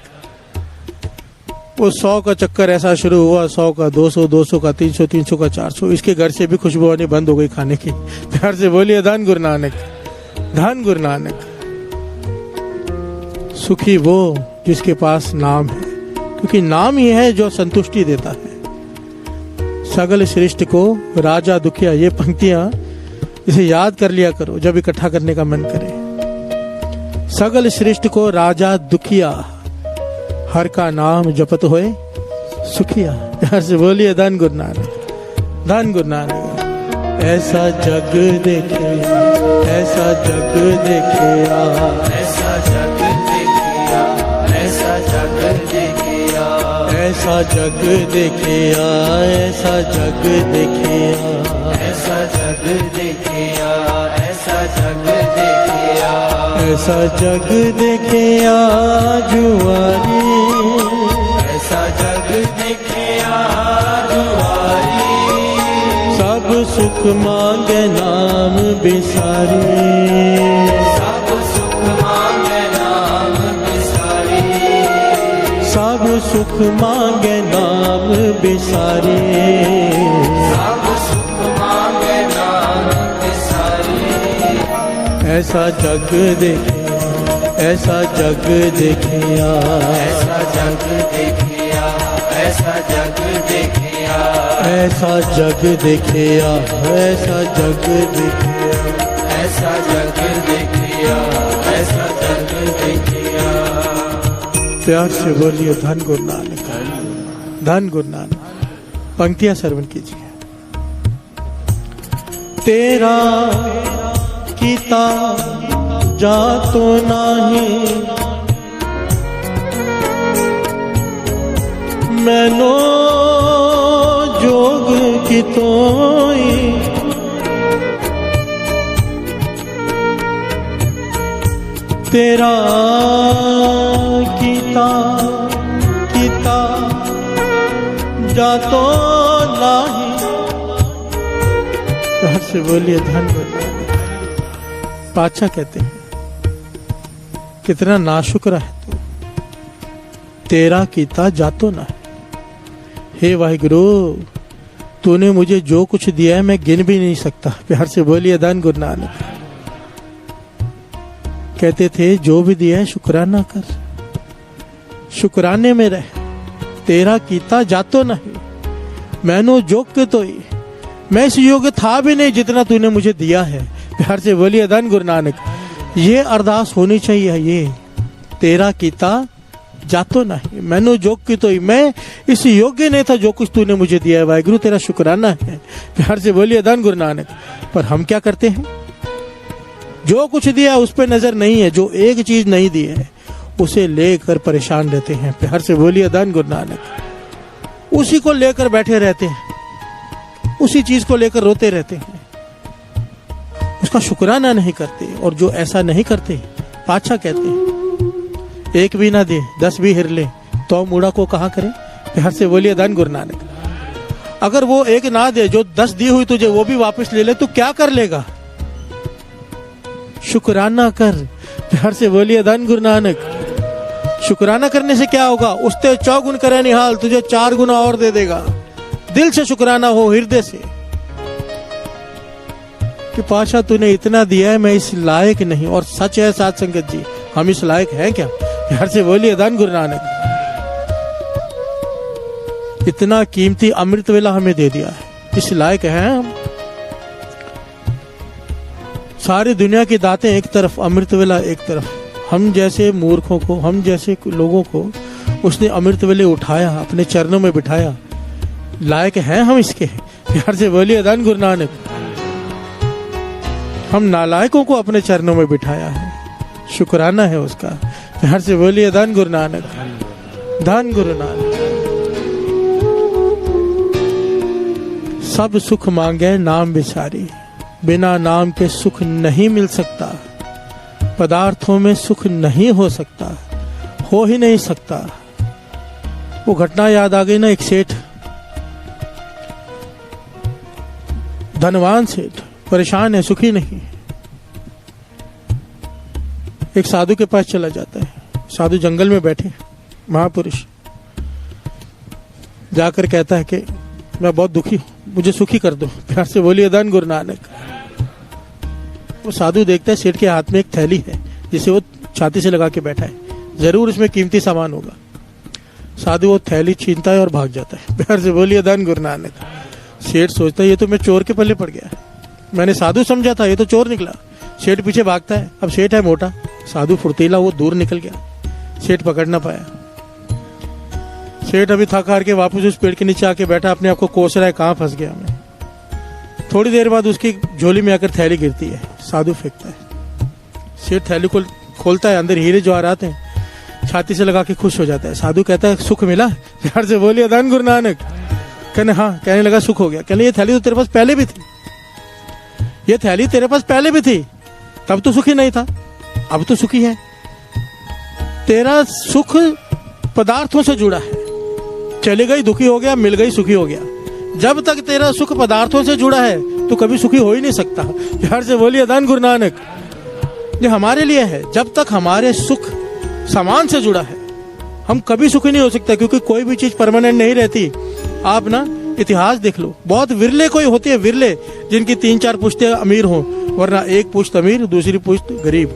वो 100 का चक्कर ऐसा शुरू हुआ, 100 का 200, 200 का 300, 300 का 400। इसके घर से भी खुशबू आनी बंद हो गई खाने की। प्यार से बोलिए धन गुरु नानक। धन गुरु नानक। सुखी वो जिसके पास नाम है, क्योंकि नाम ही है जो संतुष्टि देता है। सगल सृष्टि को राजा दुखिया, ये पंक्तियां इसे याद कर लिया करो जब इकट्ठा करने का मन करे। सगल सृष्टि को राजा दुखिया, हर का नाम जपत होए सुखिया। प्यार से बोलिए धन गुरु नानक। धन गुरु नानक। ऐसा जग देखे, ऐसा जग देखिया, ऐसा जग देखिया, ऐसा जग देखिया, ऐसा जग देखिया, ऐसा जग देखिया, ऐसा जग देखिया, ऐसा जग देखिया, ऐसा जग देखिया जुआरी, ऐसा जग देखिया जुआरी, सब सुख मांगे नाम बिसारी, सब सुख मांगे नाम बिसारी, सब सुख मांगे नाम बिसारी, सब सुख मांगे नाम बिसारी, ऐसा जग देखिया, ऐसा जग देखिया, ऐसा जग देखिया, ऐसा जग देखिया, ऐसा जग देखिया, ऐसा जग देखिया, ऐसा जग देखिया, ऐसा जग देखिया। प्यार से बोलिए धन गुरु नानक। धन गुरु नानक। पंक्तियां श्रवण कीजिए। तेरा कीता जातो नाही, मैनो जोग की तोई, तेरा कीता कीता जातो नाही। प्यार से बोलिए धन गुरु नानक। पातशाह कहते हैं कितना नाशुक्र है तू, तेरा कीता जातो ना। हे वाहिगुरु, तूने मुझे जो कुछ दिया है मैं गिन भी नहीं सकता। प्यार से बोलिए धन गुरु नानक। कहते थे जो भी दिया है शुक्राना कर, शुक्राने में रह। तेरा कीता जातो नहीं, मैनो जोग के तो ही, मैं इस योग्य था भी नहीं जितना तूने मुझे दिया है। प्यार से बोलिए धन गुरु नानक। ये अरदास होनी चाहिए। ये तेरा कीता जातो नहीं मैनू जोग की तो मैं इस योग्य नहीं था जो कुछ तूने मुझे दिया है। वाहिगुरु तेरा शुक्राना है। प्यार से बोलिए धन गुरु नानक। पर हम क्या करते हैं, जो कुछ दिया उस पर नजर नहीं है, जो एक चीज नहीं दी है उसे लेकर परेशान रहते हैं। प्यार से बोलिए धन गुरु नानक। उसी को लेकर बैठे रहते हैं, उसी चीज को लेकर रोते रहते हैं, उसका शुक्राना नहीं करते। और जो ऐसा नहीं करते पाछा कहते हैं, एक भी ना दे 10 भी हिर ले तो मूढ़ा को कहा करे। प्यार से बोलिए धन गुरु नानक। अगर वो एक ना दे, जो 10 दी हुई तुझे वो भी वापस ले ले, तो क्या कर लेगा? शुक्राना कर। प्यार से बोलिए धन गुरु नानक। शुक्राना करने से क्या होगा? उसते 4 गुण करे निहाल, तुझे 4 गुना और दे देगा। दिल से शुक्राना हो, हृदय से, कि पाशा तूने इतना दिया है, मैं इस लायक नहीं। और सच है साथ संगत जी, हम इस लायक हैं क्या? प्यार से बोलिए धन गुरु नानक। इतना कीमती अमृत वेला हमें दे दिया है, इस लायक हैं हम। सारी दुनिया की दातें एक तरफ, अमृत वेला एक तरफ। हम जैसे मूर्खों को, हम जैसे लोगों को उसने अमृत वेले उठाया, अपने चरणों में बिठाया। लायक हैं हम इसके? प्यार से बोलिए धन गुरु नानक। हम नालायकों को अपने चरणों में बिठाया है, शुक्राना है उसका। प्यार से बोलिए धन गुरु नानक। धन गुरु नानक। सब सुख मांगे नाम बिसारी, बिना नाम के सुख नहीं मिल सकता। पदार्थों में सुख नहीं हो सकता, हो ही नहीं सकता। वो घटना याद आ गई ना, एक सेठ, धनवान सेठ, परेशान है, सुखी नहीं। एक साधु के पास चला जाता है। साधु जंगल में बैठे, महापुरुष। जाकर कहता है कि मैं बहुत दुखी हूं, मुझे सुखी कर दो। प्यार से बोलिए धन गुरु नानक। वो साधु देखता है सेठ के हाथ में एक थैली है, जिसे वो छाती से लगा के बैठा है, जरूर उसमें कीमती सामान होगा। साधु वो थैली छीनता है और भाग जाता है। प्यार से बोलिए धन गुरु नानक। सेठ सोचता है ये तो मैं चोर के पल्ले पड़ गया, मैंने साधु समझा था, ये तो चोर निकला। सेठ पीछे भागता है। अब सेठ है मोटा, साधु फुर्तीला, वो दूर निकल गया, सेठ पकड़ ना पाया। सेठ अभी थक हार के वापस उस पेड़ के नीचे आके बैठा, अपने आप को कोस रहा है, कहाँ फंस गया मैं। थोड़ी देर बाद उसकी झोली में आकर थैली गिरती है, साधु फेंकता है। सेठ थैली को खोलता है, अंदर हीरे जवाहरात हैं, छाती से लगा के खुश हो जाता है। साधु कहता है सुख मिला? प्यार से बोलिए धन गुरु नानक। कहने हाँ, कहने लगा सुख हो गया। कहने ये थैली तो तेरे पास पहले भी थी, ये थैली तेरे पास पहले भी थी, तब तो सुखी नहीं था, अब तो सुखी है। तेरा सुख पदार्थों से जुड़ा है, चली गई दुखी हो गया, मिल गई सुखी हो गया। जब तक तेरा सुख पदार्थों से जुड़ा है तो कभी सुखी हो ही नहीं सकता। प्यार से बोलिए धन गुरु नानक। ये हमारे लिए है, जब तक हमारे सुख सामान से जुड़ा है हम कभी सुखी नहीं हो सकते, क्योंकि कोई भी चीज परमानेंट नहीं रहती। आप ना इतिहास देख लो, बहुत विरले कोई होते हैं, विरले जिनकी 3-4 पुश्तें अमीर हों, वरना एक पुश्त अमीर, दूसरी पुश्त गरीब,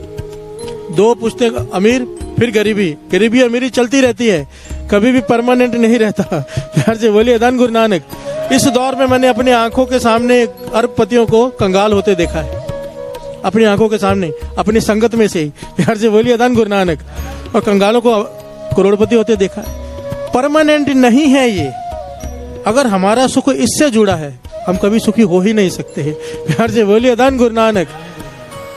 2 पुश्तें अमीर, फिर गरीबी, गरीबी अमीरी चलती रहती है, कभी भी परमानेंट नहीं रहता। प्यार से बोलिए धन गुरु नानक। इस दौर में मैंने अपनी आंखों के सामने अरबपतियों को कंगाल होते देखा है, अपनी आंखों के सामने, अपनी संगत में से ही। प्यार से बोलिए धन गुरु नानक। और कंगालों को करोड़पति होते देखा है। परमानेंट नहीं है ये। अगर हमारा सुख इससे जुड़ा है हम कभी सुखी हो ही नहीं सकते हैं। प्यार से बोलिए धन गुरु नानक।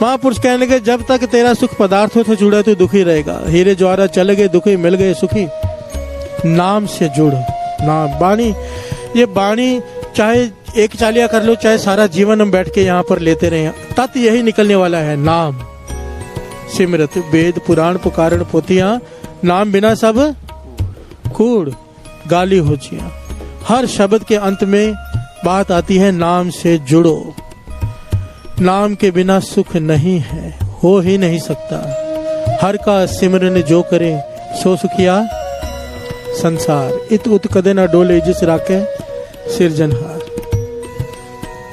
महापुरुष कहने लगे जब तक तेरा सुख पदार्थों से जुड़ा तो दुखी रहेगा। हीरे जवाहरात चले गए दुखी, मिल गए सुखी। नाम से जुड़, नाम, वाणी। ये वाणी चाहे एक चालिया कर लो, चाहे सारा जीवन हम बैठ के यहाँ पर लेते रहे, तत् यही निकलने वाला है, नाम। सिमरत वेद पुराण पुकारण पोतियां, नाम बिना सब कूड़ गाली हो जिया। हर शब्द के अंत में बात आती है नाम से जुड़ो। नाम के बिना सुख नहीं है, हो ही नहीं सकता। हर का सिमरन जो करे सो सुखिया संसार। इत उत कदे न डोले जिस राखे सिरजनहार।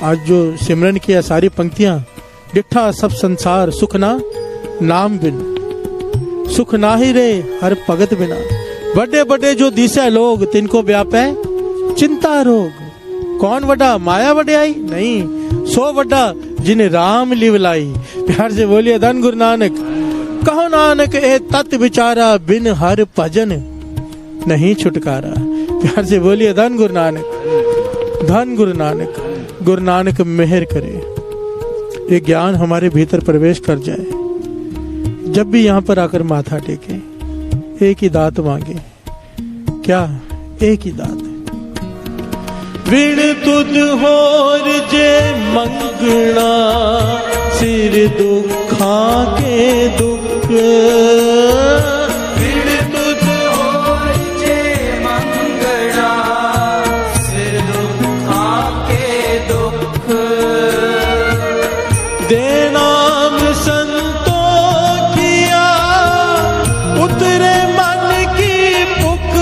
आज जो सिमरन किया सारी पंक्तियां, डिठा सब संसार सुख ना नाम बिन, सुख ना ही रे हर भगत बिना। बड़े बड़े जो दिसे लोग तिनको व्यापे चिंता रोग। कौन वड्डा माया वड्याई नहीं, सो वड्डा जिन्हें राम लिवलाई। प्यार से बोलिए धन गुरु नानक। कहो नानक ए तत् विचारा, बिन हर भजन नहीं छुटकारा। प्यार से बोलिए धन गुरु नानक, धन गुरु नानक। गुरु नानक मेहर करे, ये ज्ञान हमारे भीतर प्रवेश कर जाए। जब भी यहाँ पर आकर माथा टेके, एक ही दात मांगे। क्या? एक ही दात। विण तुद होर जे मंगना, सिर दुखा के दुख। विण तुद होर जे मंगना, सिर दुखा के दुख। दे नाम संतो किया, उतरे मन की भुख।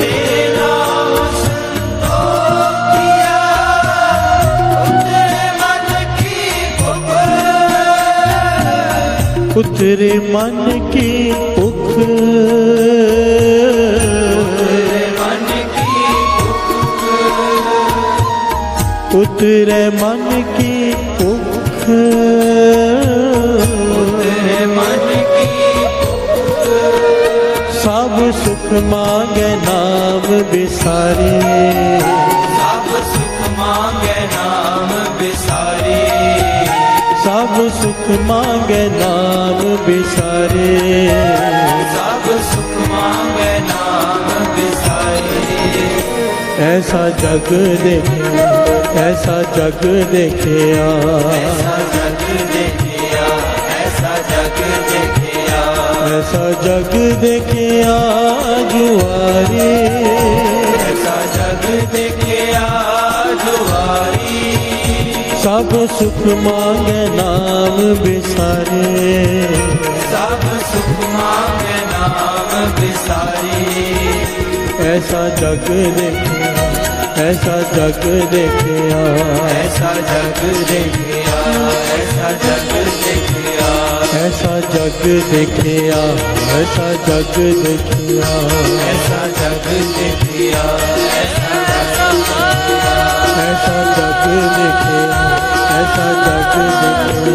दे नाम संतो किया, उतरे मन की भुख। उतरे मन की भुख। मन की भुख। उतरे मन की भुख। उतरे मन की भुख। सब सुख मांगे नाम बिसारे। सब सुख मांगे नाम बिसारे। सब सुख मांगे नाम बिसारे। सब सुख मांगे नाम बिसारे। ऐसा जग देखिया, ऐसा जग देखिया। ऐसा जग देखिया, ऐसा जग देखिया। ऐसा जग देखिया जुआरी। ऐसा जग देखिया जुआरी। सब सुख मांगे नाम बिसारे। सब सुख मांगे नाम बिसारे। ऐसा जग देखिया, ऐसा जग देखिया। ऐसा जग देखिया, ऐसा जग देखिया। ऐसा जग देखिया, ऐसा जग देखिया। ऐसा जग देखिया, ऐसा जग देखिया, ऐसा जग देखिया।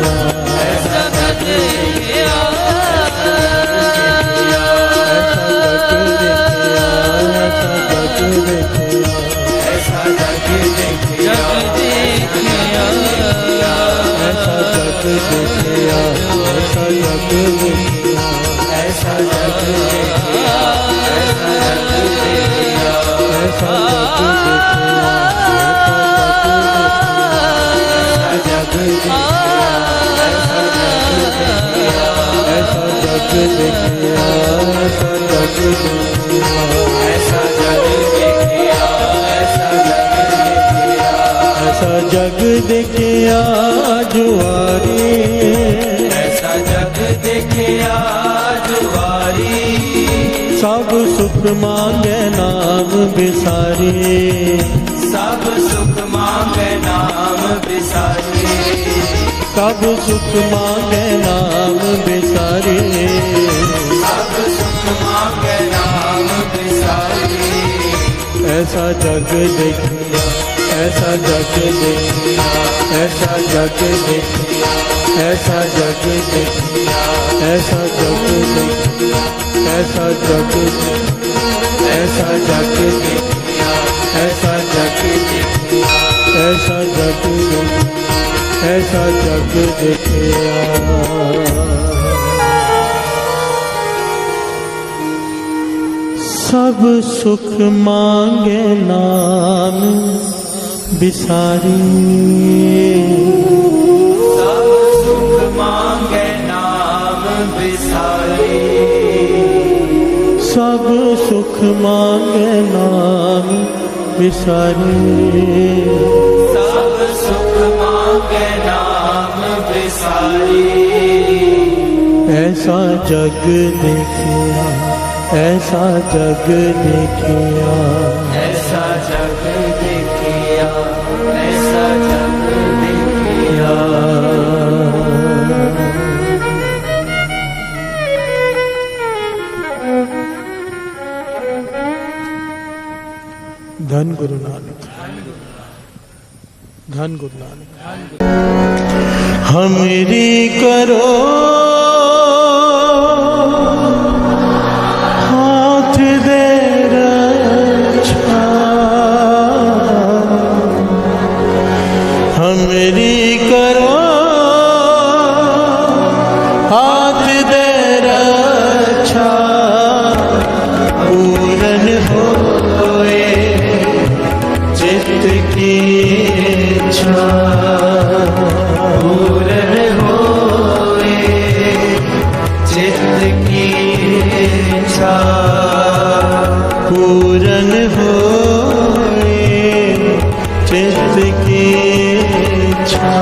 ऐसा जग देखिया। ऐसा जग देखिया, ऐसा जग देखिया। ऐसा जग देखिया, ऐसा जग देखिया। ऐसा जग देखिया, ऐसा जग देखिया। ऐसा जग देखिया, ऐसा जग देखिया। ऐसा जग देखिया, ऐसा जग देखिया। ऐसा जग देखिया जुआरी। ऐसा जग देखिया जुआरी। सब सुख मांगे नाम बिसारी। सब सुख मांगे नाम बिसारी। सब सुख मांगे नाम बिसारी। सब सुख मांगे नाम बिसारी। ऐसा जग देखिया, ऐसा जग देखिया। ऐसा जग देखिया, ऐसा जग देखिया। ऐसा जग देखिया, ऐसा जग देखिया। ऐसा जग देखिया, ऐसा जग देखिया। ऐसा जग देखिया, ऐसा जग देखिया। सब सुख मांगे नाम बिसारी। सब सुख मांगे नाम बिसारी। सब सुख मांगे नाम बिसारी। सब सुख मांगे नाम बिसारी। ऐसा जग देखिया, ऐसा जग देखिया। ऐसा जग देखिया, ऐसा जग देखिया। धन गुरु नानक। धन गुरु नानक। हमेरी करो हाथ दे रक्षा, हमेरी करो हाथ दे रक्षा, पूरन होए चित्त की इच्छा, पूरन होए चित्त की इच्छा, पूरन होए चित्त की इच्छा,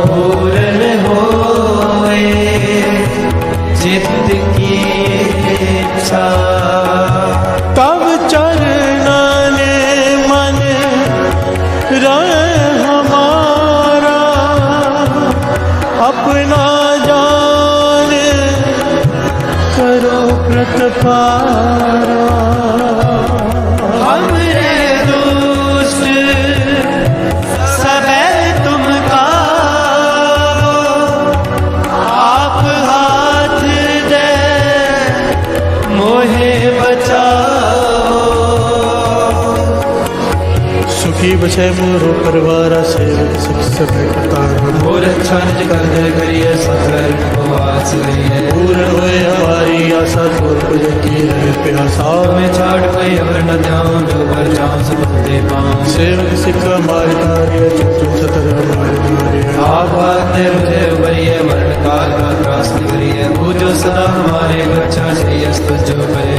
पूरन होए चित्त की इच्छा। तब चरना ने मन रहे हमारा, अपना जान करो प्रतिपारा। हमरे दुष्ट सबे तुम काबो, आप हाथ दे मोहे बचाओ। सुखी बचे मोरो परिवार से सब मोर अच्छा निज कर दे करिए सकल उपवास करिए। पूर्ण होए हमारी आशा, छोड़ पूजन की है प्यासा। मैं छाड़ कोई अवर न जाऊं, जो पर जाऊं सब दे पाऊं। सेवक सिक्का हमारे कार्य, तुम सतर हमारे कार्य। आप आते मुझे उबरिए, मरण काल का त्रास न करिए। पूजो सदा हमारे बच्चा श्रेयस जो करे।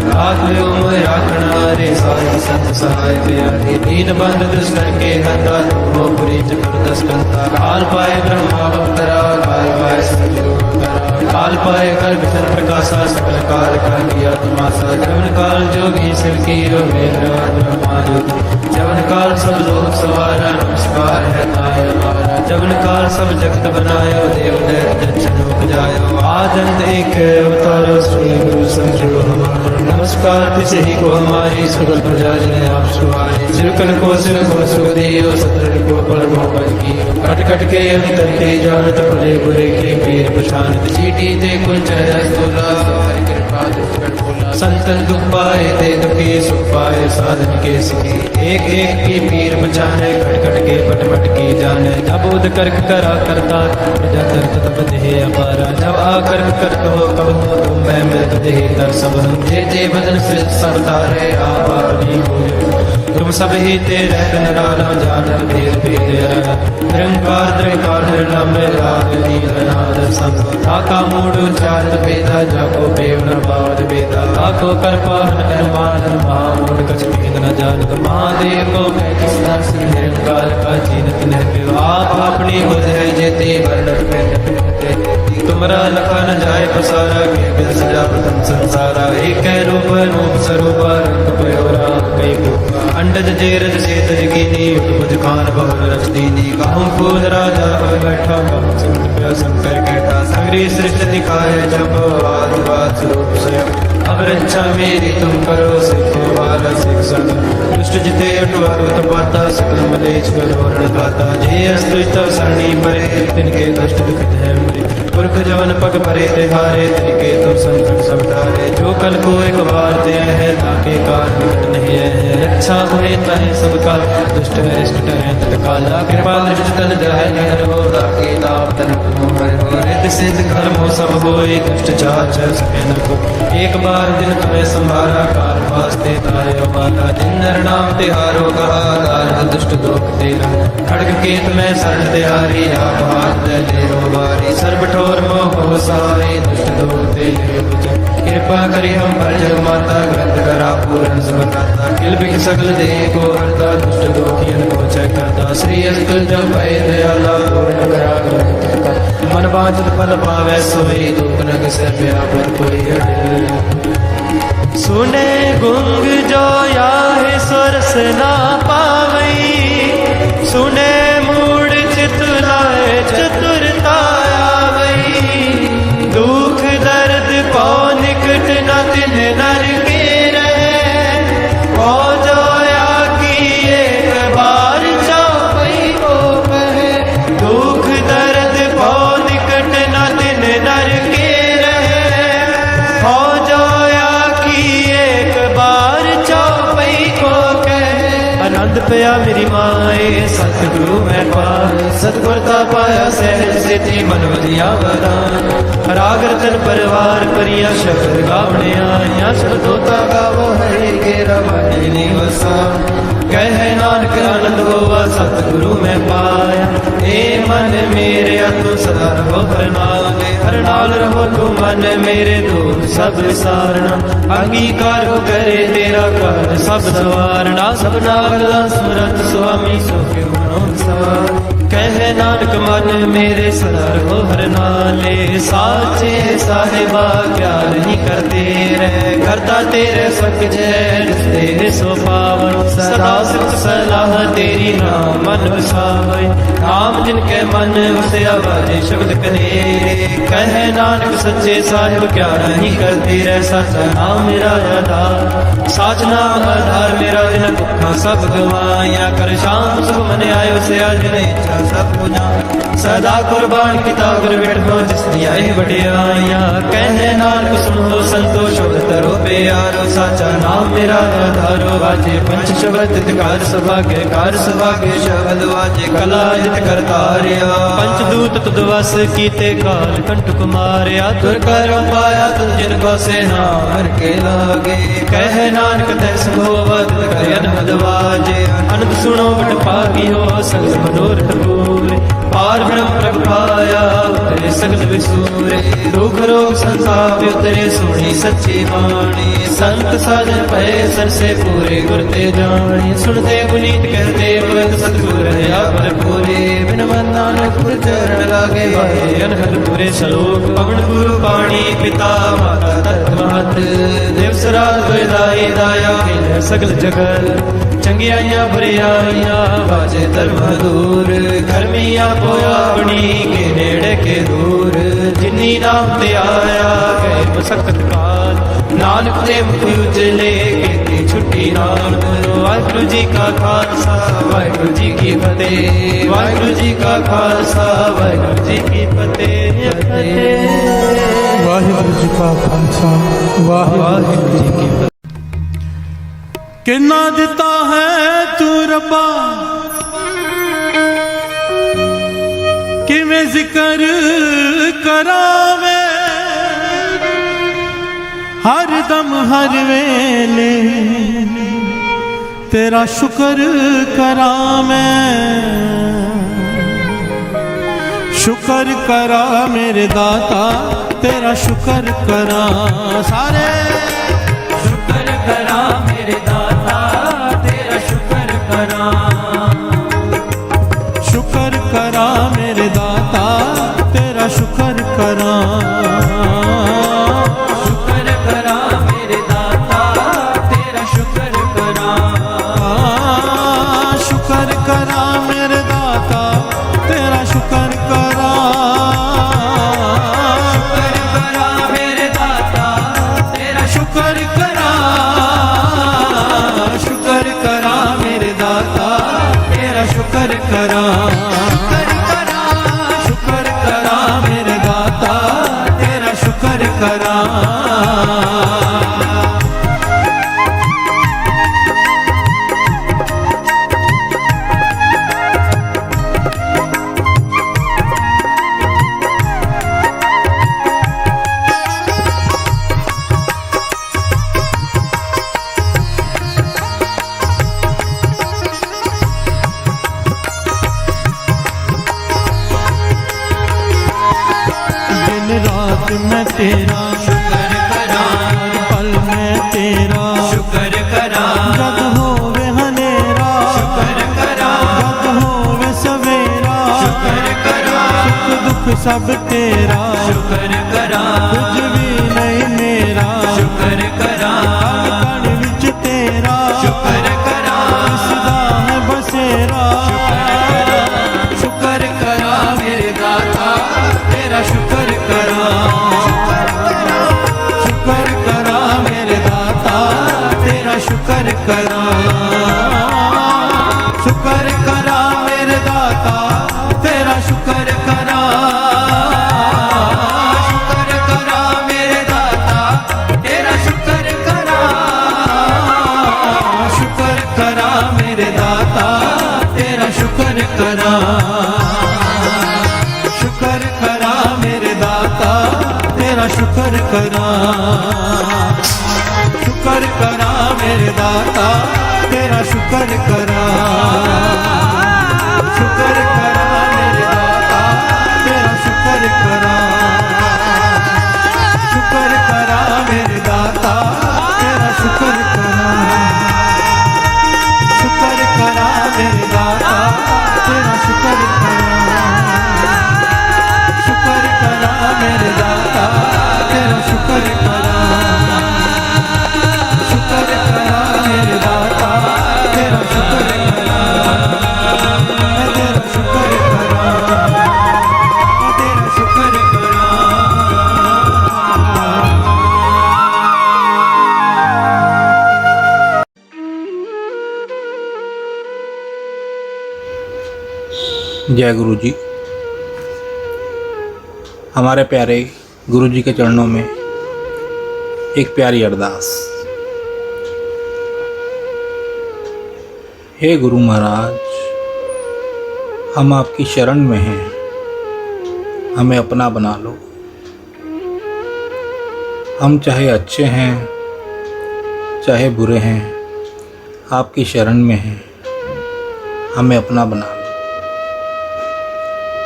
रात में उम्र राखना रे सारे संत सहाय प्यारे। दीन बंद दुष्ट के हता, वो पुरी चक्र दस कंता। काल पाए ब्रह्मा अवतरा, काल पाए सतगुरु अवतरा। काल पाए कर विचर प्रकाशा, सकल काल का किया तमाशा। जवन काल जोगी शिव की ब्रह्मा जोगी, जवन काल सब लोग सवारा। नमस्कार है ताय हमारा, जवन काल सब जगत बनायो। देव दैत्य दक्षिण उपजायो, आदंत एक अवतारो। श्री गुरु समझो हमारा, नमस्कार तिसे ही को हमारी। सकल प्रजा जन आप सुहारी, सिरकन को सिर को सुख दियो। सतर को पर मोहब्बत की, कट कट के अंतर के जानत। भले बुरे के पीर पछानत, चीटी दे कुल चरस तुला। हरि कृपा दुष्ट बोला, संतन दुख पाए ते दुखी, सुख पाए साधन के सुखी। एक एक की पीर बचाने, कट कट के पट पट की जाने। जब उद कर्क करा करता, प्रजा दर्द तब देह अपारा। जब आकर कर कहो कहो, तुम मैं मृत देह तर सब। जे जे बदन से सब तारे, आप अपनी हो तुम सब ही तेरे नाना। जानत भेद भेद निरंकार निरंकार निर्नाम नीलनाद संग। आका मूड चारत भेदा, जाको पेव न बावद भेदा। आको कर्पान अनुमान महामूड कछ भेद न जानत। महादेव को मैं किस दर्श निरंकार का जीनत न। आप अपनी बुध है जेते वर्णन में तुमरा लखा न जाए पसारा। के बिल सजा प्रथम संसारा, एक रूप रूप स्वरूप रंग पयोरा कई रूप। अंडज जेरज सेतज कीनी, उठबुज खान बहुल रच दीनी। कहूँ खोज राजा हो बैठा, कहूँ संत प्या शंकर कहता। संग्री सृष्टि दिखाए जब आदिवाद स्वरूप स्वयं। अब रक्षा मेरी तुम करो, सिखो वाला शिक्षा। दुष्ट जिते अटवारुत पाता, सकल मलेच करो रणदाता। जे अस्त्र सरणी मरे, तिनके कष्ट दुखित है मरे। पुरख जवन पग भरे तिहारे, तिनके तुम संकट सब टारे। जो कल को एक बार दे है, ताके काल निकट नहीं है। रक्षा हुए तहे सब काल, दुष्ट अरिष्ट टरे तत्काल। कृपा दृष्टि तन जाय नर हो, ताके ताप तन मोहर हो। रित सिद्ध कर्म हो सब होए, दुष्ट चार चर सके न को। एक बार दिन तुम्हें संभारा, काल वास्ते तारे माता। जिन नर नाम तिहारो कहा, दार दुष्ट दोख तेरा। खड़ग केत में शरण तिहारी, आप हाथ दे रो बारी। सर्व ठोर मोह हो सहाय, दुष्ट दोख ते कृपा करी हम पर जग माता। ग्रंथ करा पूरन सब करता, किल बिख सकल देह को हरता। दुष्ट दोखियन को चय करता, श्री अस्तु जब भय दयाला। पूर्ण करा ग्रंथ करता, मन वांछित फल पावै सोई। दुख नग से व्यापर कोई अड़े। सुने गुंग जो याहे सुरस ना पावई। सुने मूड चित लाए चतुरता आवई। दुख दर्द पौ निकट न तिन नर के रहे। पौ जो या की एक बार ਪਿਆ ਮੇਰੀ ਮਾਏ ਸਤਿਗੁਰੂ ਮੈਂ ਪਾਇਆ ਸਤਿਗੁਰ ਦਾ ਪਾਇਆ ਸਹਿਜ ਸਿੱਧੀ ਮਨ ਵਧੀਆ ਵਰਾਂ ਰਾਗ ਰਤਨ ਪਰਿਵਾਰ ਪਰਿਆ ਸ਼ਬਦ ਗਾਵਣੇ ਆਇਆ ਸ਼ਬਦੋਤਾ ਗਾਵੋ ਹਰੇ ਕੇਰਾ ਵਾਜੇ ਨਿਵਸਾ ਕਹਿ ਨਾਨਕ ਆਨੰਦ ਹੋਵਾ ਸਤਿਗੁਰੂ ਮੈਂ ਪਾਇਆ ਏ ਮਨ ਮੇਰੇ ਤੂੰ ਸਦਾ ਰਹੋ ਹਰ ਨਾਲ ਰਹੋ ਤੂੰ ਮਨ ਮੇਰੇ ਦੁੱਖ ਸਭ ਵਿਸਾਰਨਾ ਅੰਗੀਕਾਰ ਹੋ ਕਰੇ ਤੇਰਾ ਕਾਜ ਸਭ ਸਵਾਰਨਾ ਸਭ ਨਾਗ ਦਾ ਸੁਰਤ ਸੁਆਮੀ ਸੋ ਕਿਉ ਮਨੋ ਸਵਾਰ ਕਹਿ ਨਾਨਕ ਮਨ ਮੇਰੇ ਸਦਾ ਰਹੋ ਹਰ ਨਾਲੇ ਸਾਚੇ ਸਾਹਿਬਾ ਕਿਆ ਨਹੀਂ ਕਰਦੇ ਰਹਿ ਕਰਤਾ ਤੇਰੇ ਸਕ ਜੈ ਤੇਰੇ ਸੋ ਪਾਵਨ ਸਦਾ ਸਿਫਤ ਸਲਾਹ ਤੇਰੀ ਨਾਮ ਮਨ ਵਸਾਵੇ ਨਾਮ ਜਿਨ ਕੇ ਮਨ ਵਸਿਆ ਵਾਜੇ ਸ਼ਬਦ ਕਨੇਰੇ ਕਹਿ ਨਾਨਕ ਸੱਚੇ ਸਾਹਿਬ ਕਿਆ ਨਹੀਂ ਕਰਦੇ ਰਹਿ ਸਾਚਾ ਨਾਮ ਮੇਰਾ ਆਧਾਰ ਸਾਚ ਨਾਮ ਆਧਾਰ ਮੇਰਾ ਜਿਨ ਦੁੱਖਾਂ ਸਭ ਗਵਾਇਆ ਕਰ ਸ਼ਾਮ ਸੁਖ ਮਨ ਆਇਓ ਸਿਆ ਜਿਨ ਇੱਛਾ ਸਭ ਪੁਨਾ ਸਦਾ ਕੁਰਬਾਨ ਕੀਤਾ ਗੁਰ ਬਿਟੋ ਜਿਸ ਦੀਆਂ ਇਹ ਵਡਿਆਈਆਂ ਕਹਿ ਨਾਨਕ ਸੁਣੋ ਸੰਤੋ ਸ਼ਬਦ ਤਰੋ ਪਿਆਰੋ ਸਾਚਾ ਨਾਮ ਮੇਰਾ ਆਧਾਰੋ ਵਾਜੇ ਪੰਚ ਸ਼ਬਦ ਤਿਕਾਰ ਸੁਭਾਗੇ ਕਾਰ ਸੁਭਾਗੇ ਸ਼ਬਦ ਵਾਜੇ ਕਲਾ ਜਿਤ ਕਰਤਾਰਿਆ ਪੰਚ ਦੂਤ ਤੁਧ ਵਸ ਕੀਤੇ ਕਾਲ ਕੰਟਕ ਮਾਰਿਆ ਤੁਰ ਕਰੋ ਪਾਇਆ ਤੁਧ ਜਿਨ ਕੋ ਸੇ ਨਾਮ ਹਰ ਕੇ ਲਾਗੇ ਕਹਿ ਨਾਨਕ ਤੈ ਸੰਭੋਵਤ ਕਰਿ ਅਨਹਦ ਵਾਜੇ ਅਨੰਦ ਸੁਣੋ ਵਟ ਪਾਗੀ ਹੋ ਸਗਲ ਮਨੋਰਥ ਪੂਰੇ ਪਾਰ ਬ੍ਰਹਮ ਪ੍ਰਭ ਪਾਇਆ ਉਤਰੇ ਸਗਲ ਵਿਸੂਰੇ ਦੁਖ ਰੋਗ ਸੰਸਾਰ ਉਤਰੇ ਸੁਣੀ ਸੱਚੀ ਬਾਣੀ ਸੰਤ ਸਾਜਨ ਭਏ ਸਰਸੇ ਪੂਰੇ ਗੁਰ ਤੇ ਜਾਣੀ ਸੁਣਦੇ ਗੁਨੀਤ ਕਹਤੇ ਭਗਤ ਸਤਿਗੁਰ ਰਹਾ ਭਰਪੂਰੇ ਬਿਨ ਮਨ ਨਾਨਕ ਗੁਰ ਚਰਨ ਲਾਗੇ ਵਾਏ ਅਨਹਦ ਪੂਰੇ ਸ਼ਲੋਕ ਪਵਨ ਗੁਰੂ ਬਾਣੀ ਪਿਤਾ ਮਾਤਾ ਤਤ ਮਹਤ ਦਿਵਸ ਰਾਤ ਦੁਇਦਾਈ ਦਾਇਆ ਖੇਲ ਸਗਲ ਜਗਤ ਚੰਗਿਆਈਆਂ ਬੁਰਿਆਈਆਂ ਬਾਜੇ ਧਰਮ ਦੂਰ ਕਰਮੀ ਆਪੋ ਆਪਣੀ ਕੇ ਨੇੜੇ ਕੇ ਦੂਰ ਜਿਨੀ ਨਾਮ ਤੇ ਆਇਆ ਗਏ ਮਸਕਤ ਕਾਲ ਨਾਨਕ ਦੇ ਮੁਖ ਉਜਲੇ ਕੀਤੀ ਛੁੱਟੀ ਨਾਮ ਵਾਹਿਗੁਰੂ ਜੀ ਕਾ ਖਾਲਸਾ ਵਾਹਿਗੁਰੂ ਜੀ ਕੀ ਫਤਿਹ ਵਾਹਿਗੁਰੂ ਜੀ ਕਾ ਖਾਲਸਾ ਵਾਹਿਗੁਰੂ ਜੀ ਕੀ ਫਤਿਹ ਵਾਹਿਗੁਰੂ ਜੀ ਕਾ ਖਾਲਸਾ ਵਾਹਿਗੁਰੂ ਜੀ ਕੀ ਫਤਿਹ ਕਿੰਨਾ ਦਿੱਤਾ ਹੈ ਤੂੰ ਰੱਬਾ ਕਿਵੇਂ ਜ਼ਿਕਰ ਕਰਾਂ ਮੈਂ ਹਰ ਦਮ ਹਰ ਵੇਲੇ ਤੇਰਾ ਸ਼ੁਕਰ ਕਰਾਂ ਮੈਂ ਸ਼ੁਕਰ ਕਰਾਂ ਮੇਰੇ ਦਾਤਾ ਤੇਰਾ ਸ਼ੁਕਰ ਕਰਾਂ ਸਾਰੇ ਸ਼ੁਕਰ ਕਰਾਂ ਮੇਰੇ ਦਾਤਾ ਤੇਰਾ ਸ਼ੁਕਰ ਕਰਾਂ ਸ਼ੁਕਰ ਕਰਾਂ ਮੇਰੇ ਦਾਤਾ ਤੇਰਾ ਸ਼ੁਕਰ ਕਰਾਂ ਸ਼ੁਕਰ ਕਰਾਂ ਮੇਰੇ ਦਾਤਾ ਤੇਰਾ ਸ਼ੁਕਰ ਕਰਾਂ ਸ਼ੁਕਰ ਕਰਾਂ ਮੇਰੇ ਦਾਤਾ ਤੇਰਾ ਸ਼ੁਕਰ ਕਰਾਂ ਸ਼ੁਕਰ ਕਰਾਂ ਮੇਰੇ ਦਾਤਾ ਤੇਰਾ ਸ਼ੁਕਰ ਕਰਾਂ ਸ਼ੁਕਰ ਕਰਾਂ ਮੇਰੇ ਦਾਤਾ ਤੇਰਾ ਸ਼ੁਕਰ ਕਰਾਂ ਸ਼ੁਕਰ ਕਰਾਂ ਮੇਰੇ ਦਾਤਾ ਤੇਰਾ ਸ਼ੁਕਰ ਕਰਾਂ रात में तेरा ਸ਼ੁਕਰ ਕਰਾਂ हर पल में तेरा ਸ਼ੁਕਰ ਕਰਾਂ जग होवे हनेरा ਸ਼ੁਕਰ ਕਰਾਂ जग होवे सवेरा ਸ਼ੁਕਰ ਕਰਾਂ सुख दुख सब तेरा ਸ਼ੁਕਰ ਕਰਾਂ कुछ भी नहीं मेरा ਸ਼ੁਕਰ ਕਰਾਂ कण विच तेरा ਸ਼ੁਕਰ ਕਰਾਂ सदा है बसेरा ਸ਼ੁਕਰ ਕਰਾਂ ਮੇਰੇ ਦਾਤਾ ਤੇਰਾ ਸ਼ੁਕਰ ਕਰਾਂ शुक्र करा मेरे दाता तेरा शुक्र करा शुक्र करा मेरे दाता तेरा शुक्र करा ਸ਼ੁਕਰ ਕਰਾਂ ਮੇਰੇ ਦਾਤਾ ਤੇਰਾ ਸ਼ੁਕਰ ਕਰਾਂ शुक्र करा मेरे दाता शुक्र करा, शुक्र करा मेरे दाता तेरा शुक्र करा, शुक्र करा मेरे दाता तेरा शुक्र करा, शुक्र करा मेरे दाता तेरा शुक्र करा, शुक्र करा मेरे दाता तेरा शुक्र करा, शुक्र करा मेरे दाता तेरा शुक्र करा, शुक्र करा मेरे दाता तेरा शुक्र करा, शुक्र करा मेरे दाता तेरा शुक्र करा, मैं तेरा शुक्र करा, मैं तेरा शुक्र करा। जय गुरु जी। हमारे प्यारे गुरु जी के चरणों में एक प्यारी अरदास। हे गुरु महाराज, हम आपकी शरण में हैं, हमें अपना बना लो। हम चाहे अच्छे हैं चाहे बुरे हैं, आपकी शरण में हैं, हमें अपना बना लो।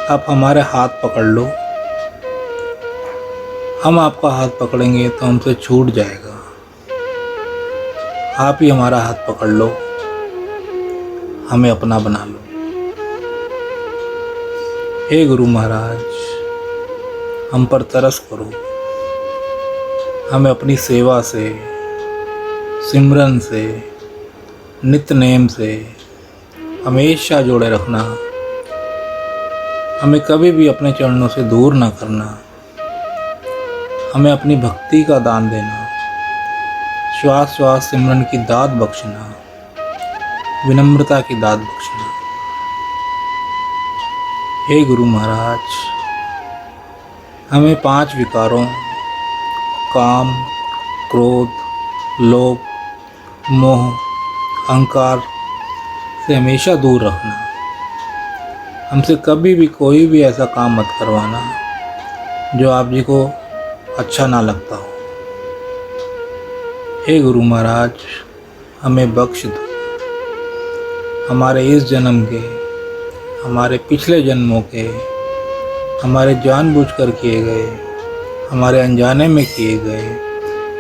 आप हमारे हाथ पकड़ लो, हम आपका हाथ पकड़ेंगे तो हमसे छूट जाएगा। आप ही हमारा हाथ पकड़ लो, हमें अपना बना लो। हे गुरु महाराज, हम पर तरस करो, हमें अपनी सेवा से, सिमरन से, नित्य नेम से हमेशा जोड़े रखना। हमें कभी भी अपने चरणों से दूर ना करना। हमें अपनी भक्ति का दान देना, श्वास श्वास सिमरन की दात बख्शना, विनम्रता की दात बख्शना। हे गुरु महाराज, हमें 5 विकारों काम, क्रोध, लोभ, मोह, अहंकार से हमेशा दूर रखना। हमसे कभी भी कोई भी ऐसा काम मत करवाना जो आप जी को अच्छा ना लगता हो। हे गुरु महाराज, हमें बख्श दो। हमारे इस जन्म के, हमारे पिछले जन्मों के, हमारे जानबूझकर किए गए, हमारे अनजाने में किए गए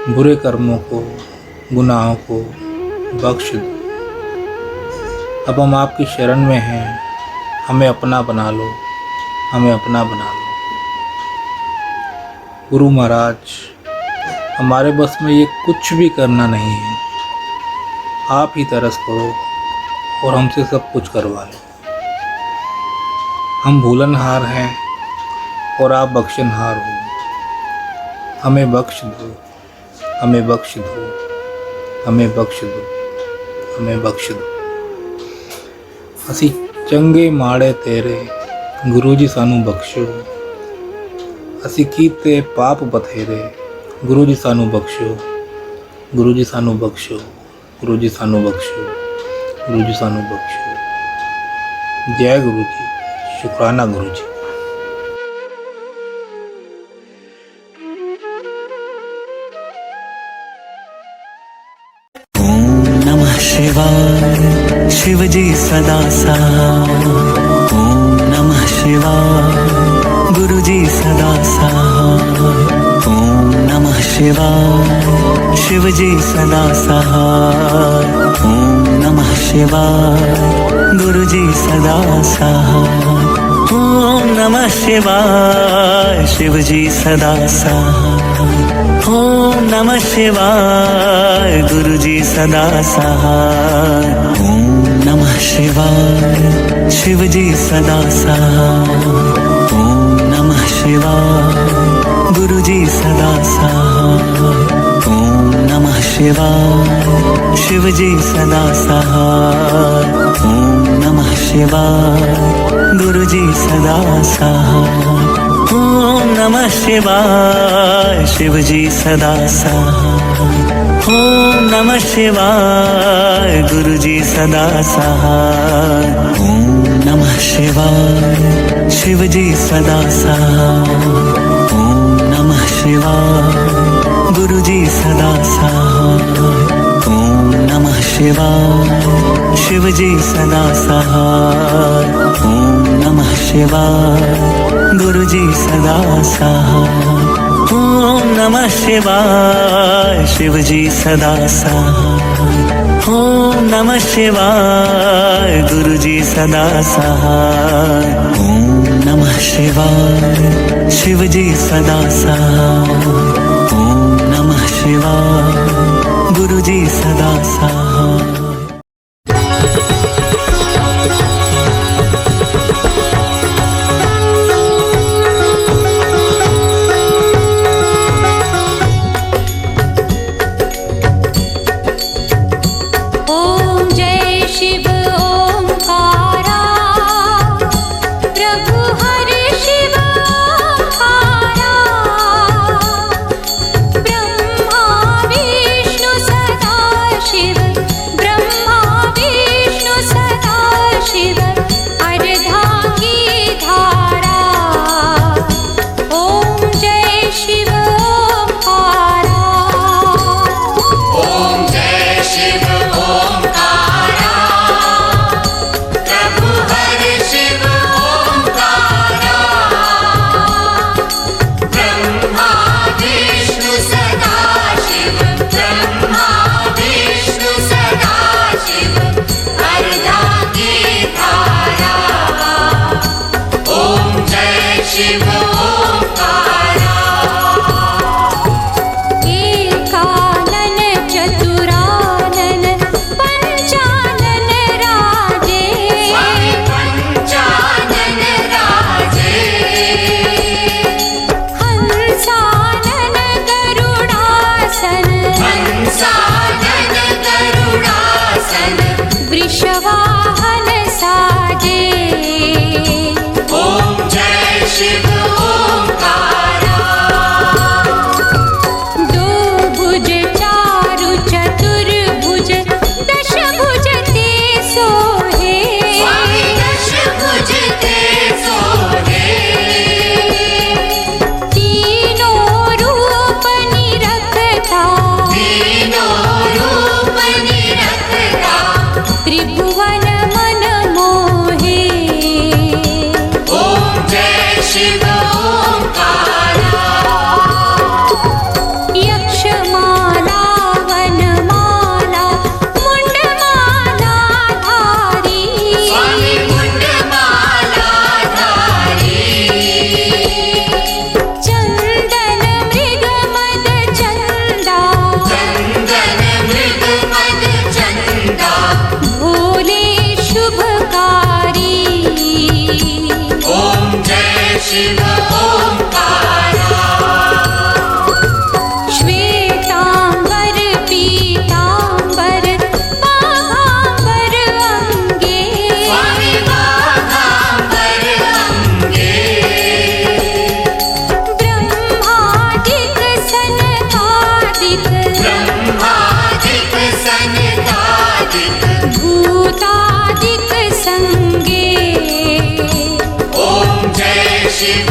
बुरे कर्मों को, गुनाहों को बख्श दो। अब हम आपकी शरण में हैं, हमें अपना बना लो, हमें अपना बना लो। गुरु महाराज, हमारे बस में ये कुछ भी करना नहीं है, आप ही तरस करो और हमसे सब कुछ करवा लो। हम भूलनहार हैं और आप बख्शनहार हो। हमें बख्श दो, हमें बख्श दो, हमें बख्श दो, हमें बख्श दो। असी चंगे माड़े तेरे गुरु जी सानू बख्शो, असी कीते पाप बथेरे गुरु जी सानू बख्शो, गुरु जी सानू बख्शो, गुरु जी सानू बख्शो, गुरु जी सानू बख्शो। जय गुरु जी, शुक्राना गुरु जी। नमः शिवाय, शिव जी सदा सहाय। ओम नमः शिवाय, गुरु जी सदा सहाय। ओम नमः शिवाय, शिव जी सदा सहाय। ओम नमः शिवाय, गुरु जी सदा सहाय। ओम नमः शिवाय, शिव जी सदा सहाय। ओम नमः शिवाय, गुरु जी सदा सहाय। ओम नमः शिवाय, शिव जी सदा सहाय। ओम नमः शिवाय, गुरु जी सदा सहाय। ओम नमः शिवाय, शिव जी सदा सहाय। ओम नमः शिवाय, गुरु जी सदा सहाय। ओम नमः शिवाय, शिव जी सदा सहाय। ओम नमः शिवाय, गुरु जी सदा सहाय। ओम शिवाय शिव जी सदा सहाय। ओम नमः शिवाय गुरु जी सदा सहाय। ओम नमः शिवाय शिव जी सदा सहाय। ओम नमः शिवाय गुरु जी सदा सहाय। ओम नमः शिवाय शिव जी सदा सहाय। ओम नमः शिवाय गुरु जी सदा सहाय। ओम नमः शिवाय शिव जी सदा सहाय। ओम नमः शिवाय गुरु जी सदा सहाय। ओम जय शिव ओंकारा प्रभु हरि शिव ओंकारा। ब्रह्मा विष्णु सदा शिव, ब्रह्मा विष्णु सदा शिव अर्धांगी धारा। ओम जय शिव ओंकारा। ओम जय शिव ओंकारा प्रभु हरि शिव ओंकारा। ब्रह्मा विष्णु सदा शिव, ब्रह्मा विष्णु सदा शिव अर्धांगी धारा। ओम जय शिव ओंकारा। एकानन चतुरानन पंचानन राजे, स्वामी पंचानन राजे। हंसानन गरुडासन, हंसानन गरुडासन वृषवाहन साजे। ओम जय शिव ओंकारा। दो भुज चारु चतुर्भुज दश भुज ते सोहे, स्वामी दश भुज ते सोहे। तीनों रूप निरखता, तीनों रूप निरखता त्रिभुवन मन मोहे। ओम जय शिव ओंकारा। यक्षमाला वनमाला मुंडमाला धारी, स्वामी मुंडमाला धारी। चंदन मृग मद चंदा, चंदन मृग मद चंदा भोले शुभकारी। ओम जय शिव ओंकारा। श्वेतांबर पीतांबर बाघांबर अंगे, स्वामी बाघांबर अंगे। ब्रह्मादिक सनकादिक, ब्रह्मादिक सनकादिक भूतादिक संगे। ओम जय शिव